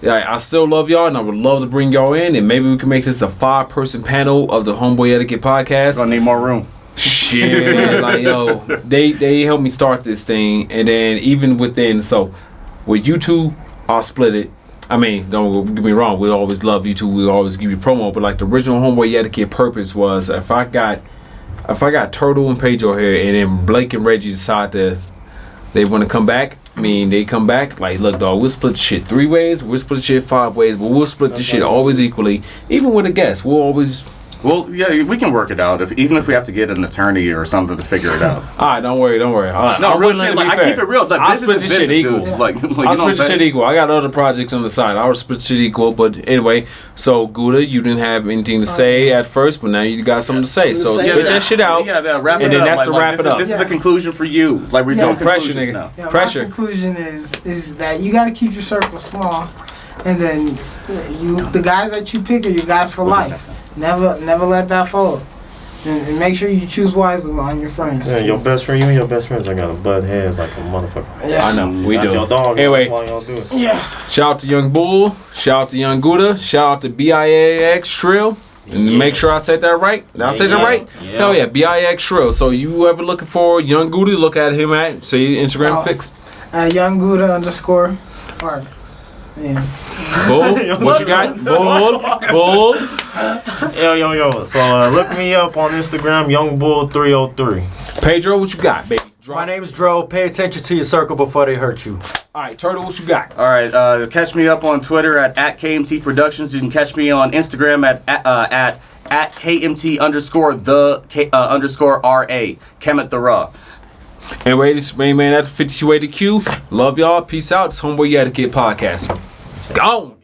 Like, I still love y'all and I would love to bring y'all in and maybe we can make this a 5-person panel of the Homeboy Etiquette podcast. Gonna need more room. Shit, like yo, they helped me start this thing, and then even within, so with you two, I'll split it. I mean, don't get me wrong, we always love you two, we always give you promo, but like the original Homeboy Etiquette purpose was if I got Turtle and Pedro here, and then Blake and Reggie decide they want to come back. I mean, they come back. Like, look, dog, we'll split the shit 3 ways. We'll split the shit 5 ways, but we'll split the shit always equally. Even with a guest, we'll always. Well, yeah, we can work it out. Even if we have to get an attorney or something to figure it out. All right, don't worry. All right, No, I'm real willing shit. to Like, be I fair. keep it real. Like, I'll business split is the shit business, equal. dude. Like you know I'll what I'm split the shit saying? equal. I got other projects on the side. I'll split the shit equal. But anyway, so Gouda, you didn't have anything to say at first, but now you got something to say. So Yeah, spit that shit out. Yeah, wrap it And then up. that's to wrap it up. This is the conclusion for you. Like we're doing Pressure, conclusions nigga. now. Yeah, Pressure. My conclusion is that you got to keep your circle small, and then the guys that you pick are your guys for life. Never let that fall. And make sure you choose wisely on your friends. Yeah, your best friend, you and your best friends are gonna butt heads like a motherfucker. Yeah. I know, we That's do. your dog. Anyway. That's why y'all do it. Yeah. Shout out to Young Bull. Shout out to Young Gouda. Shout out to BIAxTrill. And make sure I said that right. Did I say that right? Yeah. Hell yeah, BIAxTrill. So you ever looking for Young Gouda, look at him at. Say Instagram Oh. fix. Young Gouda _. Or, yeah. Bull, what you got? Bull. Yo. So look me up on Instagram, YoungBull303. Pedro, what you got, baby? My name's Dro. Pay attention to your circle before they hurt you. All right, Turtle, what you got? All right, catch me up on Twitter at KMT Productions. You can catch me on Instagram at KMT _the _RA. Kemet the Raw. Anyway, this is main man at the 5280Q. Love y'all. Peace out. It's Homeboy Etiquette Podcast. Gone.